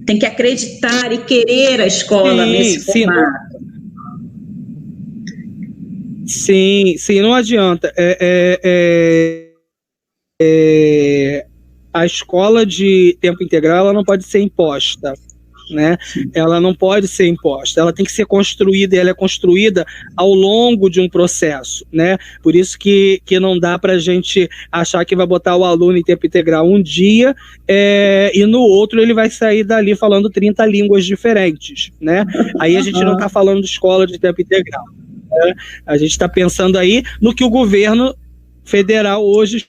Tem que acreditar e querer a escola nesse formato. Sim, não adianta. A escola de tempo integral ela não pode ser imposta, né? Ela não pode ser imposta, ela tem que ser construída, e ela é construída ao longo de um processo, né? Por isso que não dá para a gente achar que vai botar o aluno em tempo integral um dia e no outro ele vai sair dali falando 30 línguas diferentes, né? Aí a gente não está falando de escola de tempo integral, né? A gente está pensando aí no que o governo federal hoje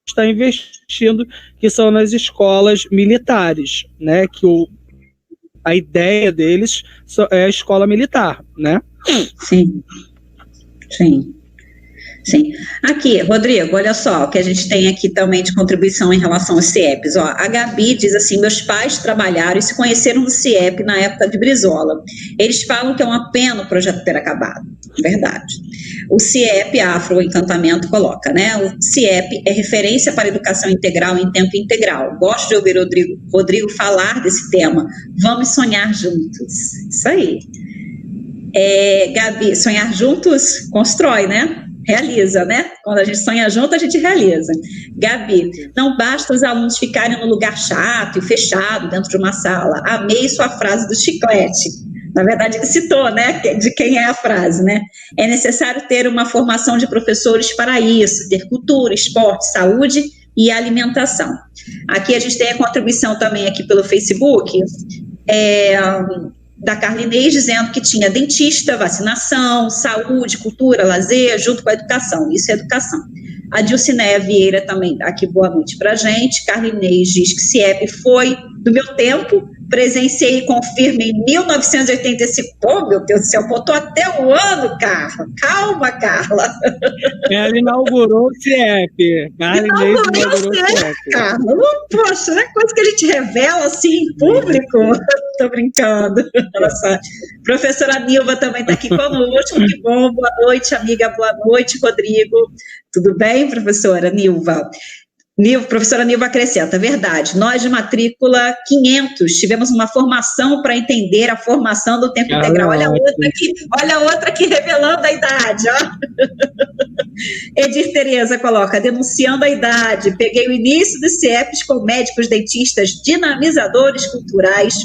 está investindo, que são nas escolas militares, né? Que a ideia deles é a escola militar, né? Sim. Aqui, Rodrigo, olha só, o que a gente tem aqui também de contribuição em relação aos CIEPs. Ó, a Gabi diz assim, meus pais trabalharam e se conheceram no CIEP na época de Brizola. Eles falam que é uma pena o projeto ter acabado. Verdade. O CIEP, Afro Encantamento, coloca, né? O CIEP é referência para educação integral em tempo integral. Gosto de ouvir o Rodrigo falar desse tema. Vamos sonhar juntos. Isso aí. Gabi, sonhar juntos constrói, né? Realiza, né? Quando a gente sonha junto, a gente realiza. Gabi, não basta os alunos ficarem num lugar chato e fechado dentro de uma sala. Amei sua frase do chiclete. Na verdade, ele citou, né? De quem é a frase, né? É necessário ter uma formação de professores para isso, ter cultura, esporte, saúde e alimentação. Aqui a gente tem a contribuição também aqui pelo Facebook, da Carlinês, dizendo que tinha dentista, vacinação, saúde, cultura, lazer, junto com a educação. Isso é educação. A Dilcinéia Vieira também dá aqui boa noite para a gente. Carlinês diz que CIEP foi do meu tempo, presenciei e confirmo em 1985. Pô, meu Deus do céu, botou até o ano, Carla. Calma, Carla. Ela inaugurou o CIEP. Inaugurou o CIEP, Carla. Poxa, não é coisa que a gente revela assim em público? Tô brincando. Nossa. Professora Nilva também está aqui conosco. Que bom, boa noite, amiga. Boa noite, Rodrigo. Tudo bem, professora Nilva? Professora Nilva acrescenta, verdade, nós de matrícula 500 tivemos uma formação para entender a formação do tempo integral. Olha a outra aqui revelando a idade, ó. Edir Tereza coloca, denunciando a idade, peguei o início dos CIEPs com médicos, dentistas, dinamizadores culturais,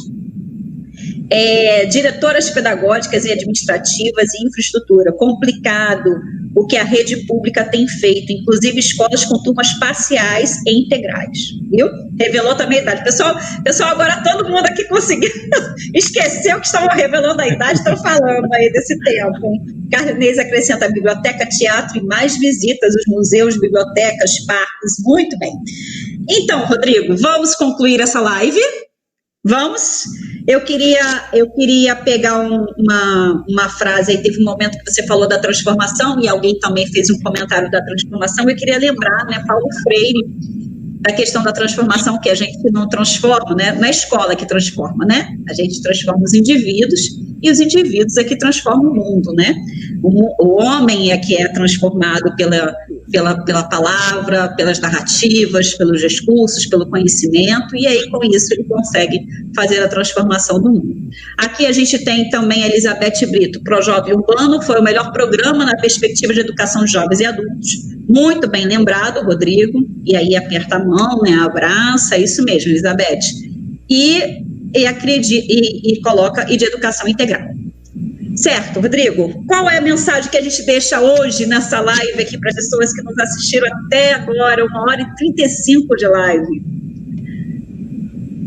diretoras pedagógicas e administrativas e infraestrutura. Complicado o que a rede pública tem feito, inclusive escolas com turmas parciais e integrais, viu? Revelou também a idade. Pessoal, agora todo mundo aqui conseguiu, esqueceu que estavam revelando a idade, estão falando aí desse tempo. Carlinês acrescenta biblioteca, teatro e mais visitas, os museus, bibliotecas, parques, muito bem. Então, Rodrigo, vamos concluir essa live? Vamos? Eu queria pegar uma frase, aí teve um momento que você falou da transformação, e alguém também fez um comentário da transformação, eu queria lembrar, né, Paulo Freire, da questão da transformação, que a gente não transforma, né, não é a escola que transforma, né, a gente transforma os indivíduos, e os indivíduos é que transformam o mundo, né, o homem é que é transformado pela palavra, pelas narrativas, pelos discursos, pelo conhecimento, e aí com isso ele consegue fazer a transformação do mundo. Aqui a gente tem também a Elizabeth Brito, Projovem Urbano, foi o melhor programa na perspectiva de educação de jovens e adultos, muito bem lembrado, Rodrigo, e aí aperta a mão, né, abraça, é isso mesmo, Elizabeth, e coloca, e de educação integral. Certo, Rodrigo. Qual é a mensagem que a gente deixa hoje nessa live aqui para as pessoas que nos assistiram até agora, 1h35 de live?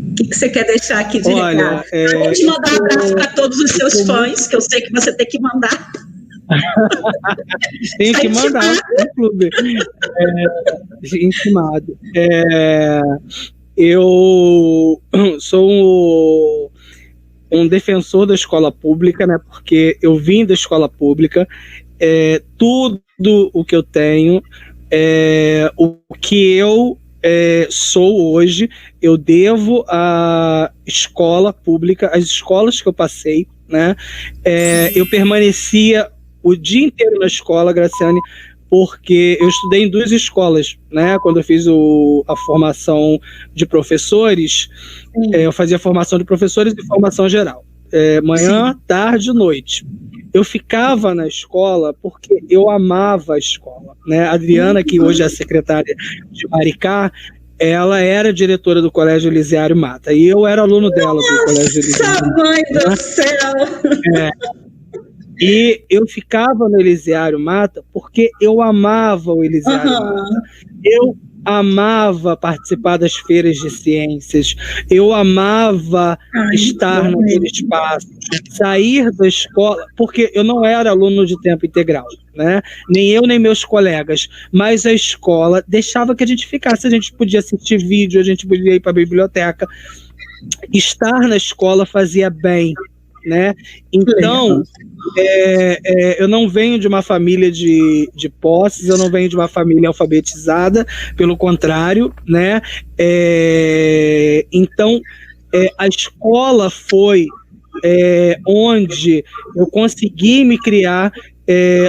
O que você quer deixar aqui de recado? Além de mandar um abraço para todos os seus fãs, que eu sei que você tem que mandar. Tenho que mandar no clube. Intimado. Eu sou um defensor da escola pública, né? Porque eu vim da escola pública. Tudo o que eu tenho, o que eu sou hoje, eu devo à escola pública, às escolas que eu passei, né? Eu permanecia o dia inteiro na escola, Graciane, porque eu estudei em 2 escolas, né? Quando eu fiz a formação de professores, eu fazia formação de professores e formação geral. Manhã, tarde e noite. Eu ficava na escola porque eu amava a escola, né? A Adriana, que hoje é a secretária de Maricá, ela era diretora do Colégio Elisiário Mata, e eu era aluno dela do Colégio Elisiário Mata. Mãe do céu! E eu ficava no Elisiário Mata porque eu amava o Elisiário Mata. Eu amava participar das feiras de ciências, eu amava estar naquele espaço, sair da escola, porque eu não era aluno de tempo integral, né? Nem eu, nem meus colegas, mas a escola deixava que a gente ficasse, a gente podia assistir vídeo, a gente podia ir para a biblioteca. Estar na escola fazia bem, né? Então, eu não venho de uma família de posses, eu não venho de uma família alfabetizada, pelo contrário, né? Então, a escola foi onde eu consegui me criar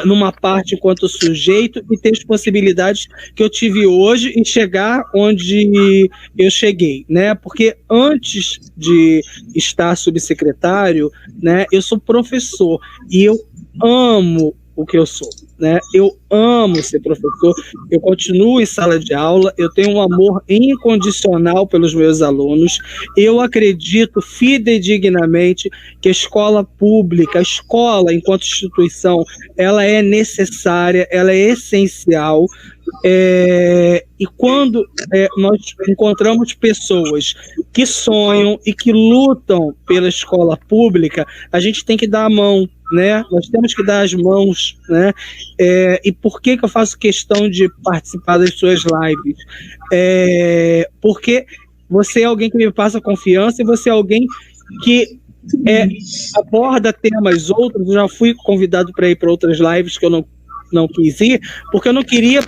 numa parte enquanto sujeito e ter as possibilidades que eu tive hoje em chegar onde eu cheguei, né? Porque antes de estar subsecretário, né, eu sou professor e eu amo o que eu sou, né? Eu amo ser professor, eu continuo em sala de aula, eu tenho um amor incondicional pelos meus alunos, eu acredito fidedignamente que a escola pública, a escola enquanto instituição, ela é necessária, ela é essencial, e quando nós encontramos pessoas que sonham e que lutam pela escola pública, a gente tem que dar a mão, né? Nós temos que dar as mãos, né? E por que eu faço questão de participar das suas lives? Porque você é alguém que me passa confiança e você é alguém que aborda temas outros. Eu já fui convidado para ir para outras lives que eu não quis ir, porque eu não queria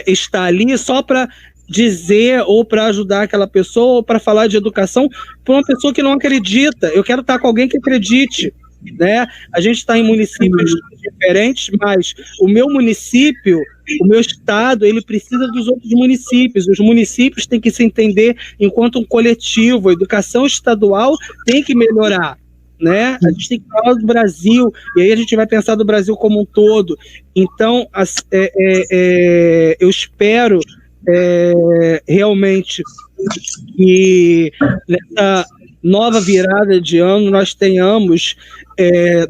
estar ali só para dizer ou para ajudar aquela pessoa ou para falar de educação para uma pessoa que não acredita. Eu quero estar com alguém que acredite, né? A gente está em municípios diferentes, mas o meu município, o meu estado, ele precisa dos outros municípios. Os municípios têm que se entender enquanto um coletivo. A educação estadual tem que melhorar, né? A gente tem que falar do Brasil, e aí a gente vai pensar do Brasil como um todo. Então, eu espero realmente que nessa nova virada de ano nós tenhamos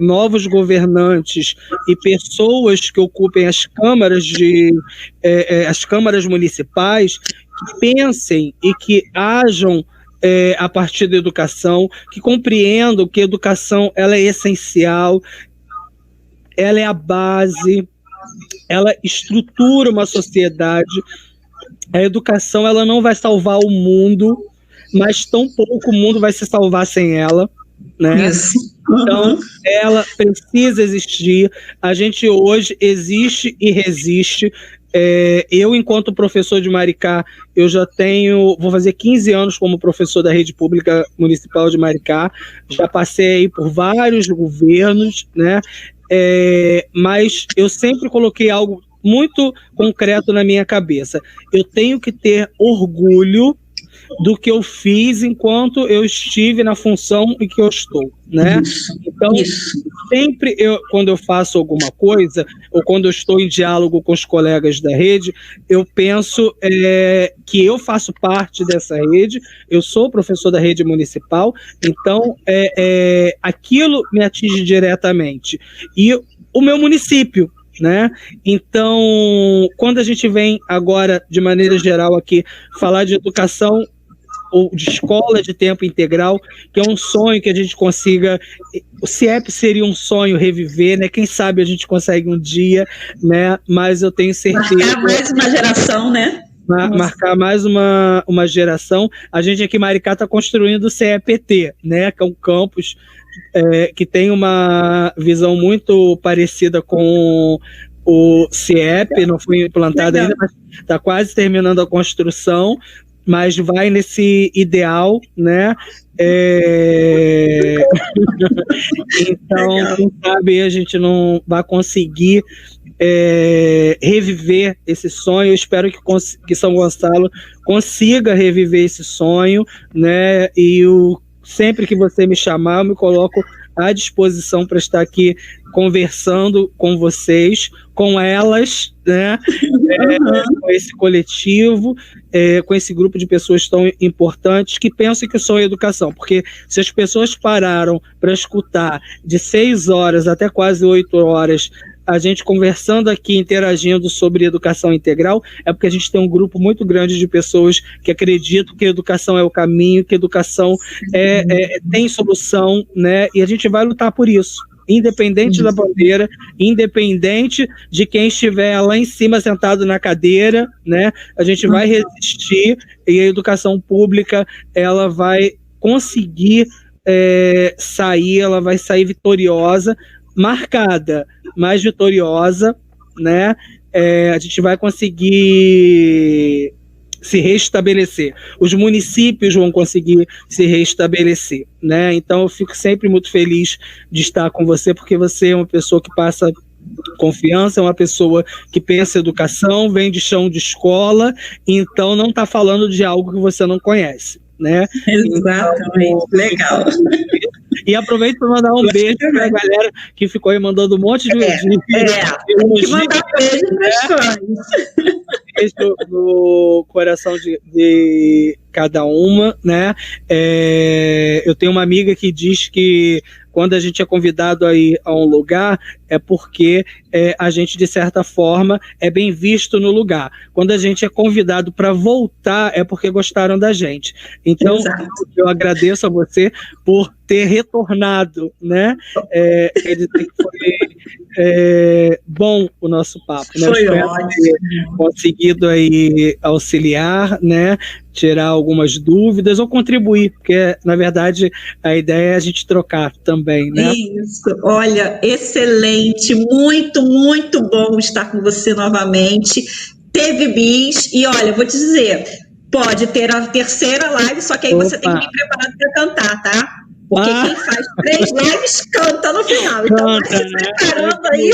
novos governantes e pessoas que ocupem as câmaras municipais, que pensem e que ajam a partir da educação, que compreendam que a educação ela é essencial, ela é a base, ela estrutura uma sociedade. A educação ela não vai salvar o mundo, mas tão pouco o mundo vai se salvar sem ela, né? Então, ela precisa existir. A gente hoje existe e resiste. Eu, enquanto professor de Maricá, eu já vou fazer 15 anos como professor da Rede Pública Municipal de Maricá. Já passei por vários governos, né? Mas eu sempre coloquei algo muito concreto na minha cabeça. Eu tenho que ter orgulho do que eu fiz enquanto eu estive na função em que eu estou, né? Então, sempre quando eu faço alguma coisa, ou quando eu estou em diálogo com os colegas da rede, eu penso que eu faço parte dessa rede, eu sou professor da rede municipal, então aquilo me atinge diretamente. E o meu município, né? Então, quando a gente vem agora, de maneira geral aqui, falar de educação ou de escola de tempo integral, que é um sonho que a gente consiga, o CIEP seria um sonho reviver, né? Quem sabe a gente consegue um dia, né? Mas eu tenho certeza... Marcar mais uma geração, né? Marcar mais uma geração. A gente aqui em Maricá está construindo o CEPT, né? Que é um campus que tem uma visão muito parecida com o CIEP, não foi implantado ainda, mas está quase terminando a construção, mas vai nesse ideal, né? Então, quem sabe a gente não vai conseguir reviver esse sonho. Eu espero que São Gonçalo consiga reviver esse sonho, né? E sempre que você me chamar, eu me coloco à disposição para estar aqui conversando com vocês, com elas, né? Com esse coletivo, com esse grupo de pessoas tão importantes que pensam que são educação, porque se as pessoas pararam para escutar de 6 horas até quase 8 horas a gente conversando aqui, interagindo sobre educação integral, é porque a gente tem um grupo muito grande de pessoas que acreditam que a educação é o caminho, que a educação tem solução, né? E a gente vai lutar por isso, independente da bandeira, independente de quem estiver lá em cima sentado na cadeira, né? A gente vai resistir e a educação pública, ela vai conseguir sair, ela vai sair vitoriosa, marcada, mas vitoriosa, né? A gente vai conseguir se restabelecer. Os municípios vão conseguir se restabelecer, né? Então eu fico sempre muito feliz de estar com você, porque você é uma pessoa que passa confiança, é uma pessoa que pensa educação, vem de chão de escola, então não está falando de algo que você não conhece, né? Exatamente, então, legal. E aproveito para mandar um beijo para a galera que ficou aí mandando um monte de tem que mandar beijo para os fãs. Beijo no coração de cada uma, né? Eu tenho uma amiga que diz que quando a gente é convidado a ir a um lugar, é porque a gente, de certa forma, é bem visto no lugar. Quando a gente é convidado para voltar, é porque gostaram da gente. Então, eu agradeço a você por ter retornado, né? Quer dizer que foi bom o nosso papo, né? Foi ótimo. Ter conseguido aí auxiliar, né? Tirar algumas dúvidas ou contribuir, porque, na verdade, a ideia é a gente trocar também, né? Isso, olha, excelente, muito, muito bom estar com você novamente. Teve bis, e olha, vou te dizer, pode ter a terceira live, só que aí você tem que vir preparado para cantar, tá? Porque quem faz 3 lives canta no final. Então, vai se preparando aí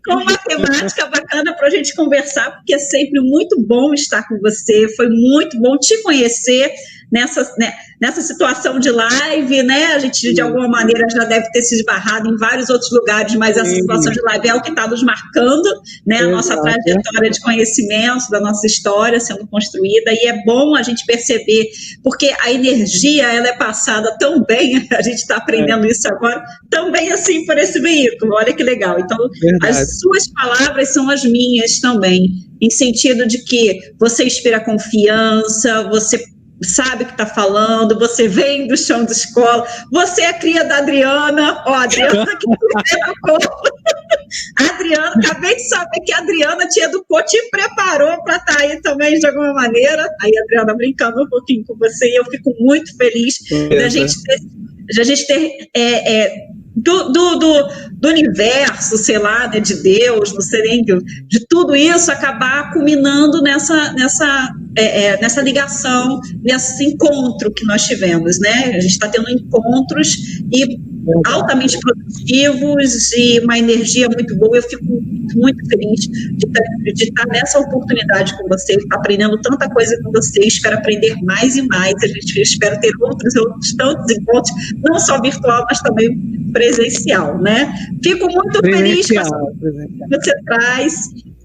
com uma temática bacana para a gente conversar, porque é sempre muito bom estar com você, foi muito bom te conhecer nessa situação de live, né? A gente, de alguma maneira, já deve ter se esbarrado em vários outros lugares, mas essa situação de live é o que está nos marcando, né? A nossa trajetória de conhecimento, da nossa história sendo construída, e é bom a gente perceber, porque a energia, ela é passada tão bem, a gente está aprendendo isso agora, também assim por esse veículo, olha que legal. Então, as suas palavras são as minhas também, em sentido de que você inspira confiança, você sabe o que está falando, você vem do chão de escola, você é cria da Adriana, a Adriana que te educou. Adriana, acabei de saber que a Adriana te educou, te preparou para estar aí também de alguma maneira. Aí, Adriana, brincando um pouquinho com você, e eu fico muito feliz da gente ter do universo, sei lá, né, de Deus, não sei nem, de tudo isso acabar culminando nessa ligação, nesse encontro que nós tivemos, né? A gente está tendo encontros e altamente produtivos e uma energia muito boa. Eu fico muito feliz de estar nessa oportunidade com vocês, aprendendo tanta coisa com vocês. Espero aprender mais e mais. A gente espera ter outros tantos encontros, não só virtual, mas também presencial, né? Fico muito feliz com essa que você traz,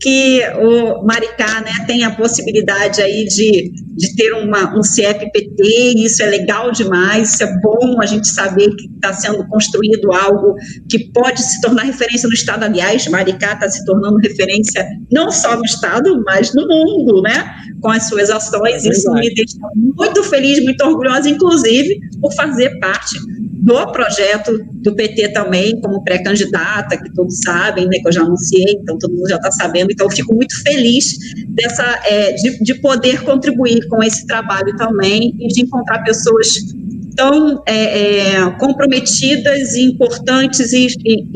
que o Maricá, né, tem a possibilidade aí de ter um CFPT, e isso é legal demais, isso é bom a gente saber que está sendo construído algo que pode se tornar referência no Estado. Aliás, Maricá está se tornando referência não só no Estado, mas no mundo, né, com as suas ações. Isso me deixa muito feliz, muito orgulhosa, inclusive, por fazer parte do projeto do PT também, como pré-candidata, que todos sabem, né, que eu já anunciei, então todo mundo já está sabendo. Então, eu fico muito feliz de poder contribuir com esse trabalho também e de encontrar pessoas tão comprometidas e importantes e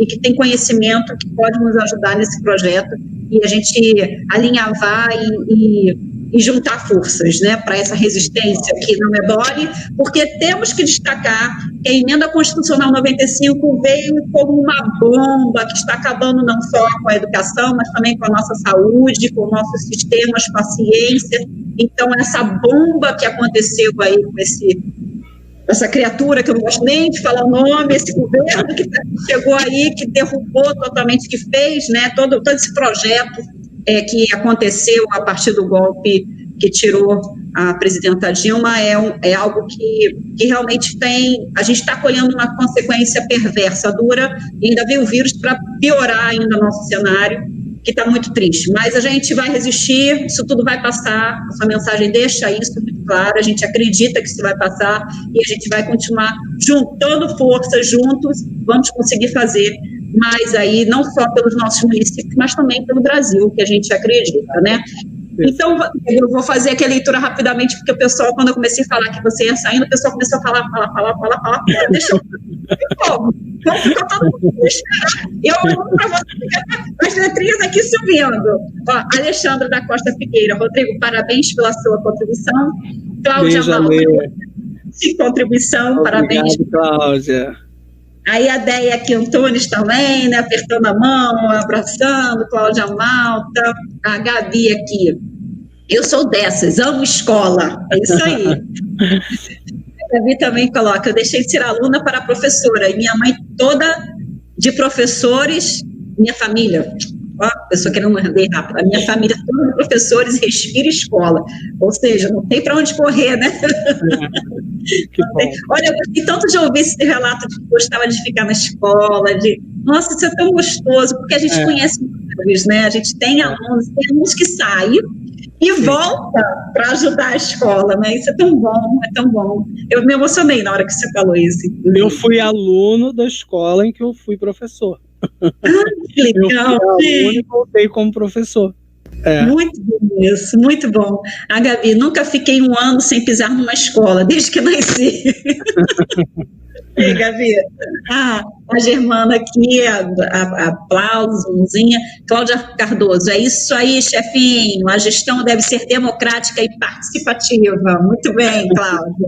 que têm conhecimento, que podem nos ajudar nesse projeto, e a gente alinhavar e juntar forças, né, para essa resistência que não é mole, porque temos que destacar que a Emenda Constitucional 95 veio como uma bomba que está acabando não só com a educação, mas também com a nossa saúde, com nossos sistemas, com a ciência. Então, essa bomba que aconteceu aí com essa criatura, que eu não gosto nem de falar o nome, esse governo que chegou aí, que derrubou totalmente, que fez, né, todo esse projeto que aconteceu a partir do golpe que tirou a presidenta Dilma, é algo que realmente a gente está colhendo uma consequência perversa, dura, e ainda veio o vírus para piorar ainda o nosso cenário, que está muito triste. Mas a gente vai resistir, isso tudo vai passar, a sua mensagem deixa isso muito claro, a gente acredita que isso vai passar, e a gente vai continuar juntando forças juntos, vamos conseguir fazer mais aí, não só pelos nossos municípios, mas também pelo Brasil, que a gente acredita, né? Então, eu vou fazer aqui a leitura rapidamente, porque o pessoal, quando eu comecei a falar que você ia saindo, o pessoal começou a falar, deixa eu... Vamos ficar todo mundo esperar. Eu vou para você, as letrinhas aqui subindo. Ó, Alexandre da Costa Figueira, Rodrigo, parabéns pela sua contribuição. Cláudia Malta, contribuição, obrigado, parabéns. Cláudia. Aí a Deia aqui, Antunes também, né, apertando a mão, abraçando, Cláudia Malta, a Gabi aqui. Eu sou dessas, amo escola, é isso aí. A Gabi também coloca, eu deixei de ser aluna para professora, e minha mãe toda de professores, minha família, ó, eu só querendo mandar rápido, a minha família toda de professores, respira escola, ou seja, não tem para onde correr, né? Olha, eu gostei tanto de ouvir esse relato de que gostava de ficar na escola, nossa, isso é tão gostoso, porque a gente conhece muitos, né? A gente tem alunos que saem e volta para ajudar a escola, né? Isso é tão bom, é tão bom. Eu me emocionei na hora que você falou isso. Eu fui aluno da escola em que eu fui professor. Ah, que legal. Eu fui aluno e voltei como professor. Muito bom isso, muito bom. A Gabi, nunca fiquei um ano sem pisar numa escola, desde que nasci. E Gabi, a Germana aqui, aplausozinha. Cláudia Cardoso, é isso aí, chefinho, a gestão deve ser democrática e participativa. Muito bem, Cláudia.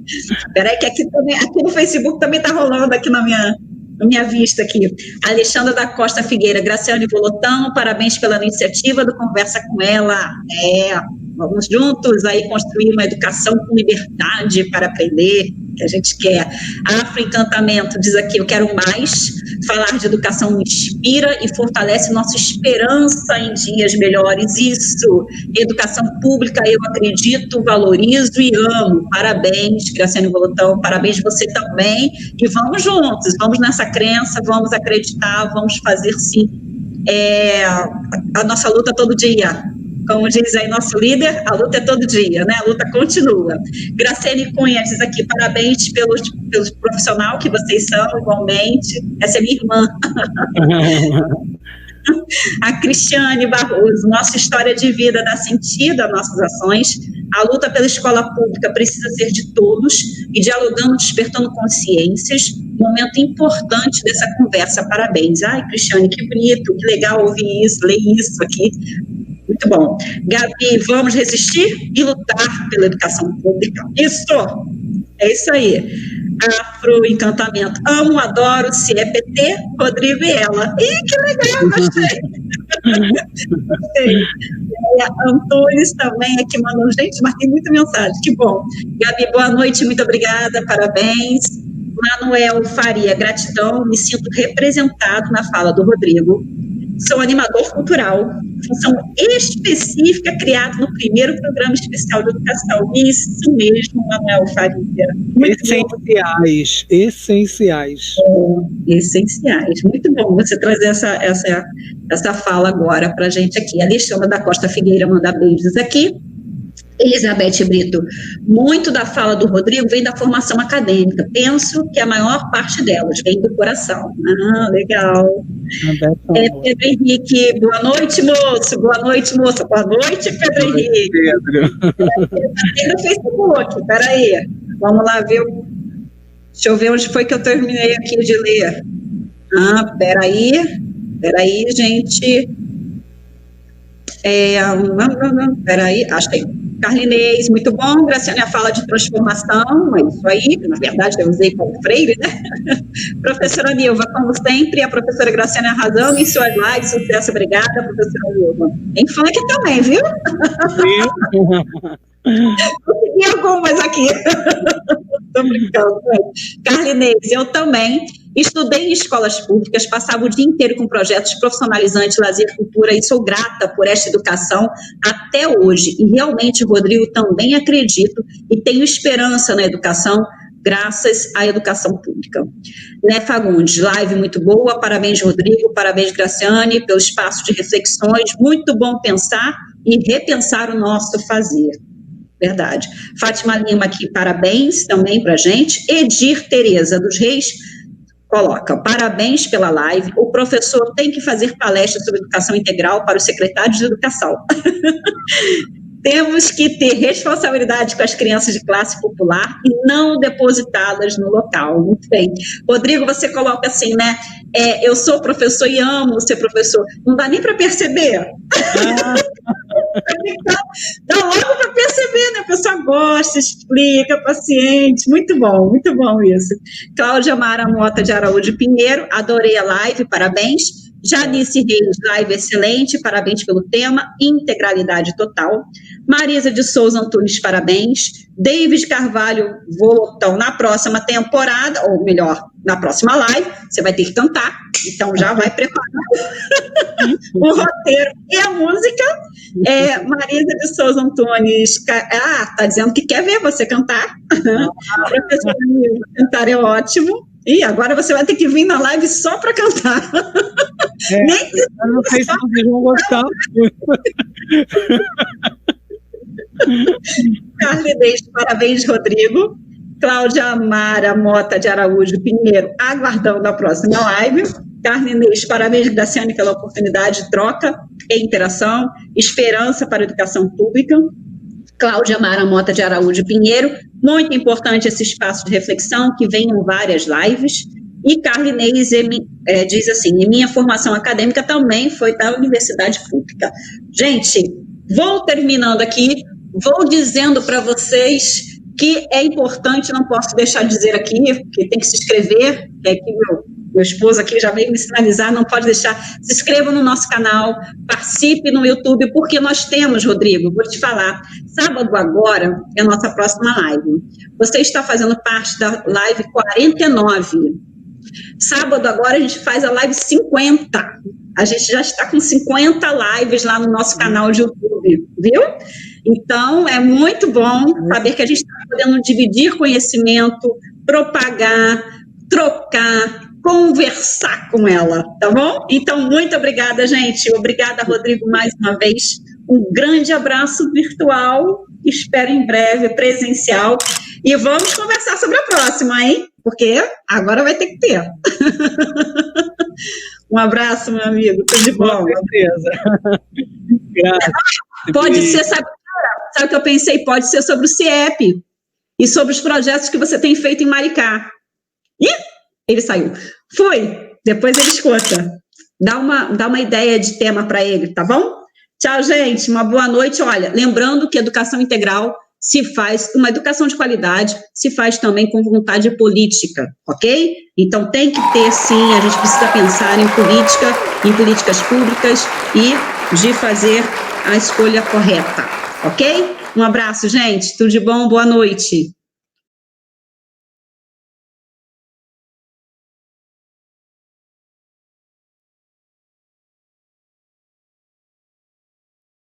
Espera aí que aqui no Facebook também está rolando aqui na minha vista aqui. Alexandra da Costa Figueira, Graciane Volotão, parabéns pela iniciativa do Conversa com Ela. Vamos juntos aí construir uma educação com liberdade para aprender, que a gente quer. Afroencantamento diz aqui, eu quero mais. Falar de educação me inspira e fortalece nossa esperança em dias melhores. Isso, educação pública, eu acredito, valorizo e amo. Parabéns, Graciane Volotão, parabéns você também. E vamos juntos, vamos nessa crença, vamos acreditar, vamos fazer sim a nossa luta todo dia. Como diz aí nosso líder, a luta é todo dia, né? A luta continua. Graciane Cunha diz aqui, parabéns pelo profissional que vocês são, igualmente. Essa é minha irmã. A Cristiane Barroso, nossa história de vida dá sentido às nossas ações. A luta pela escola pública precisa ser de todos e dialogando, despertando consciências. Momento importante dessa conversa. Parabéns. Ai, Cristiane, que bonito, que legal ouvir isso, ler isso aqui. Muito bom. Gabi, vamos resistir e lutar pela educação pública. Isso, é isso aí. Afroencantamento. Amo, adoro, se é PT, Rodrigo e ela. Ih, que legal, gostei. Gostei. A Antunes também aqui mandando, gente, mas tem muita mensagem, que bom. Gabi, boa noite, muito obrigada, parabéns. Manuel Faria, gratidão, me sinto representado na fala do Rodrigo. Sou animador cultural, função específica criada no primeiro programa especial de educação. Isso mesmo, Manuel Faria. Essenciais. Essenciais. Muito bom você trazer essa fala agora para a gente aqui. Alexandra da Costa Figueira manda beijos aqui. Elizabeth Brito, muito da fala do Rodrigo vem da formação acadêmica. Penso que a maior parte delas vem do coração. Ah, legal. Pedro Henrique, boa noite, moço. Boa noite, moça. Boa noite, Pedro Henrique. Tem no Facebook, peraí. Vamos lá ver. Deixa eu ver onde foi que eu terminei aqui de ler. Ah, peraí, gente. Peraí, achei. Carlinês, muito bom. Graciane, a fala de transformação, é isso aí, na verdade eu usei Paulo Freire, né? Professora Nilva, como sempre, a professora Graciane arrasando em suas lives, sucesso, obrigada, professora Nilva. Tem funk também, viu? Consegui algumas aqui. Tô brincando. Carlinês, eu também estudei em escolas públicas, passava o dia inteiro com projetos profissionalizantes, lazer, cultura, e sou grata por esta educação até hoje. E realmente, Rodrigo, também acredito e tenho esperança na educação, graças à educação pública. Né, Fagundes, live muito boa, parabéns, Rodrigo, parabéns, Graciane, pelo espaço de reflexões, muito bom pensar e repensar o nosso fazer. Verdade. Fátima Lima aqui, parabéns também pra gente. Edir Tereza dos Reis coloca, parabéns pela live, o professor tem que fazer palestra sobre educação integral para os secretários de educação. Temos que ter responsabilidade com as crianças de classe popular e não depositá-las no local. Muito bem. Rodrigo, você coloca assim, né? Eu sou professor e amo ser professor. Não dá nem para perceber. Dá logo para perceber, né? A pessoa gosta, explica, paciente. Muito bom isso. Cláudia Mara Mota de Araújo Pinheiro, adorei a live, parabéns. Janice Reis, live excelente, parabéns pelo tema, integralidade total. Marisa de Souza Antunes, parabéns. David Carvalho Volotão, na próxima temporada, ou melhor, na próxima live, você vai ter que cantar, então já vai preparar o roteiro e a música. Marisa de Souza Antunes, tá dizendo que quer ver você cantar. Professora Nilva, cantar é ótimo. E agora você vai ter que vir na live só para cantar. Nem eu não sei se vocês vão gostar. Carlinês, parabéns, Rodrigo. Cláudia Mara Mota de Araújo Pinheiro, aguardando a próxima live. Carlinês, parabéns, Graciane, pela oportunidade de troca e interação. Esperança para a educação pública. Cláudia Mara Mota de Araújo Pinheiro, muito importante esse espaço de reflexão, que venham várias lives. E Carlinês diz assim, e minha formação acadêmica também foi da Universidade Pública. Gente, vou terminando aqui, vou dizendo para vocês que é importante, não posso deixar de dizer aqui, porque tem que se inscrever, que aqui meu esposo aqui já veio me sinalizar, não pode deixar, se inscreva no nosso canal, participe no YouTube, porque nós temos, Rodrigo, vou te falar, sábado agora é a nossa próxima live. Você está fazendo parte da live 49. Sábado agora a gente faz a live 50. A gente já está com 50 lives lá no nosso canal de YouTube, viu? Então, é muito bom saber que a gente está podendo dividir conhecimento, propagar, trocar, conversar com ela, tá bom? Então, muito obrigada, gente. Obrigada, Rodrigo, mais uma vez. Um grande abraço virtual, espero em breve, presencial. E vamos conversar sobre a próxima, hein? Porque agora vai ter que ter. Um abraço, meu amigo. Tudo de bom. Com certeza. Graças. Pode ser, Sabe o que eu pensei? Pode ser sobre o CIEP e sobre os projetos que você tem feito em Maricá. Ih, ele saiu. Fui. Depois ele escuta. Dá uma ideia de tema para ele, tá bom? Tchau, gente. Uma boa noite. Olha, lembrando que educação integral se faz, uma educação de qualidade, se faz também com vontade política, ok? Então tem que ter, sim, a gente precisa pensar em política, em políticas públicas e de fazer a escolha correta, ok? Um abraço, gente. Tudo de bom, boa noite.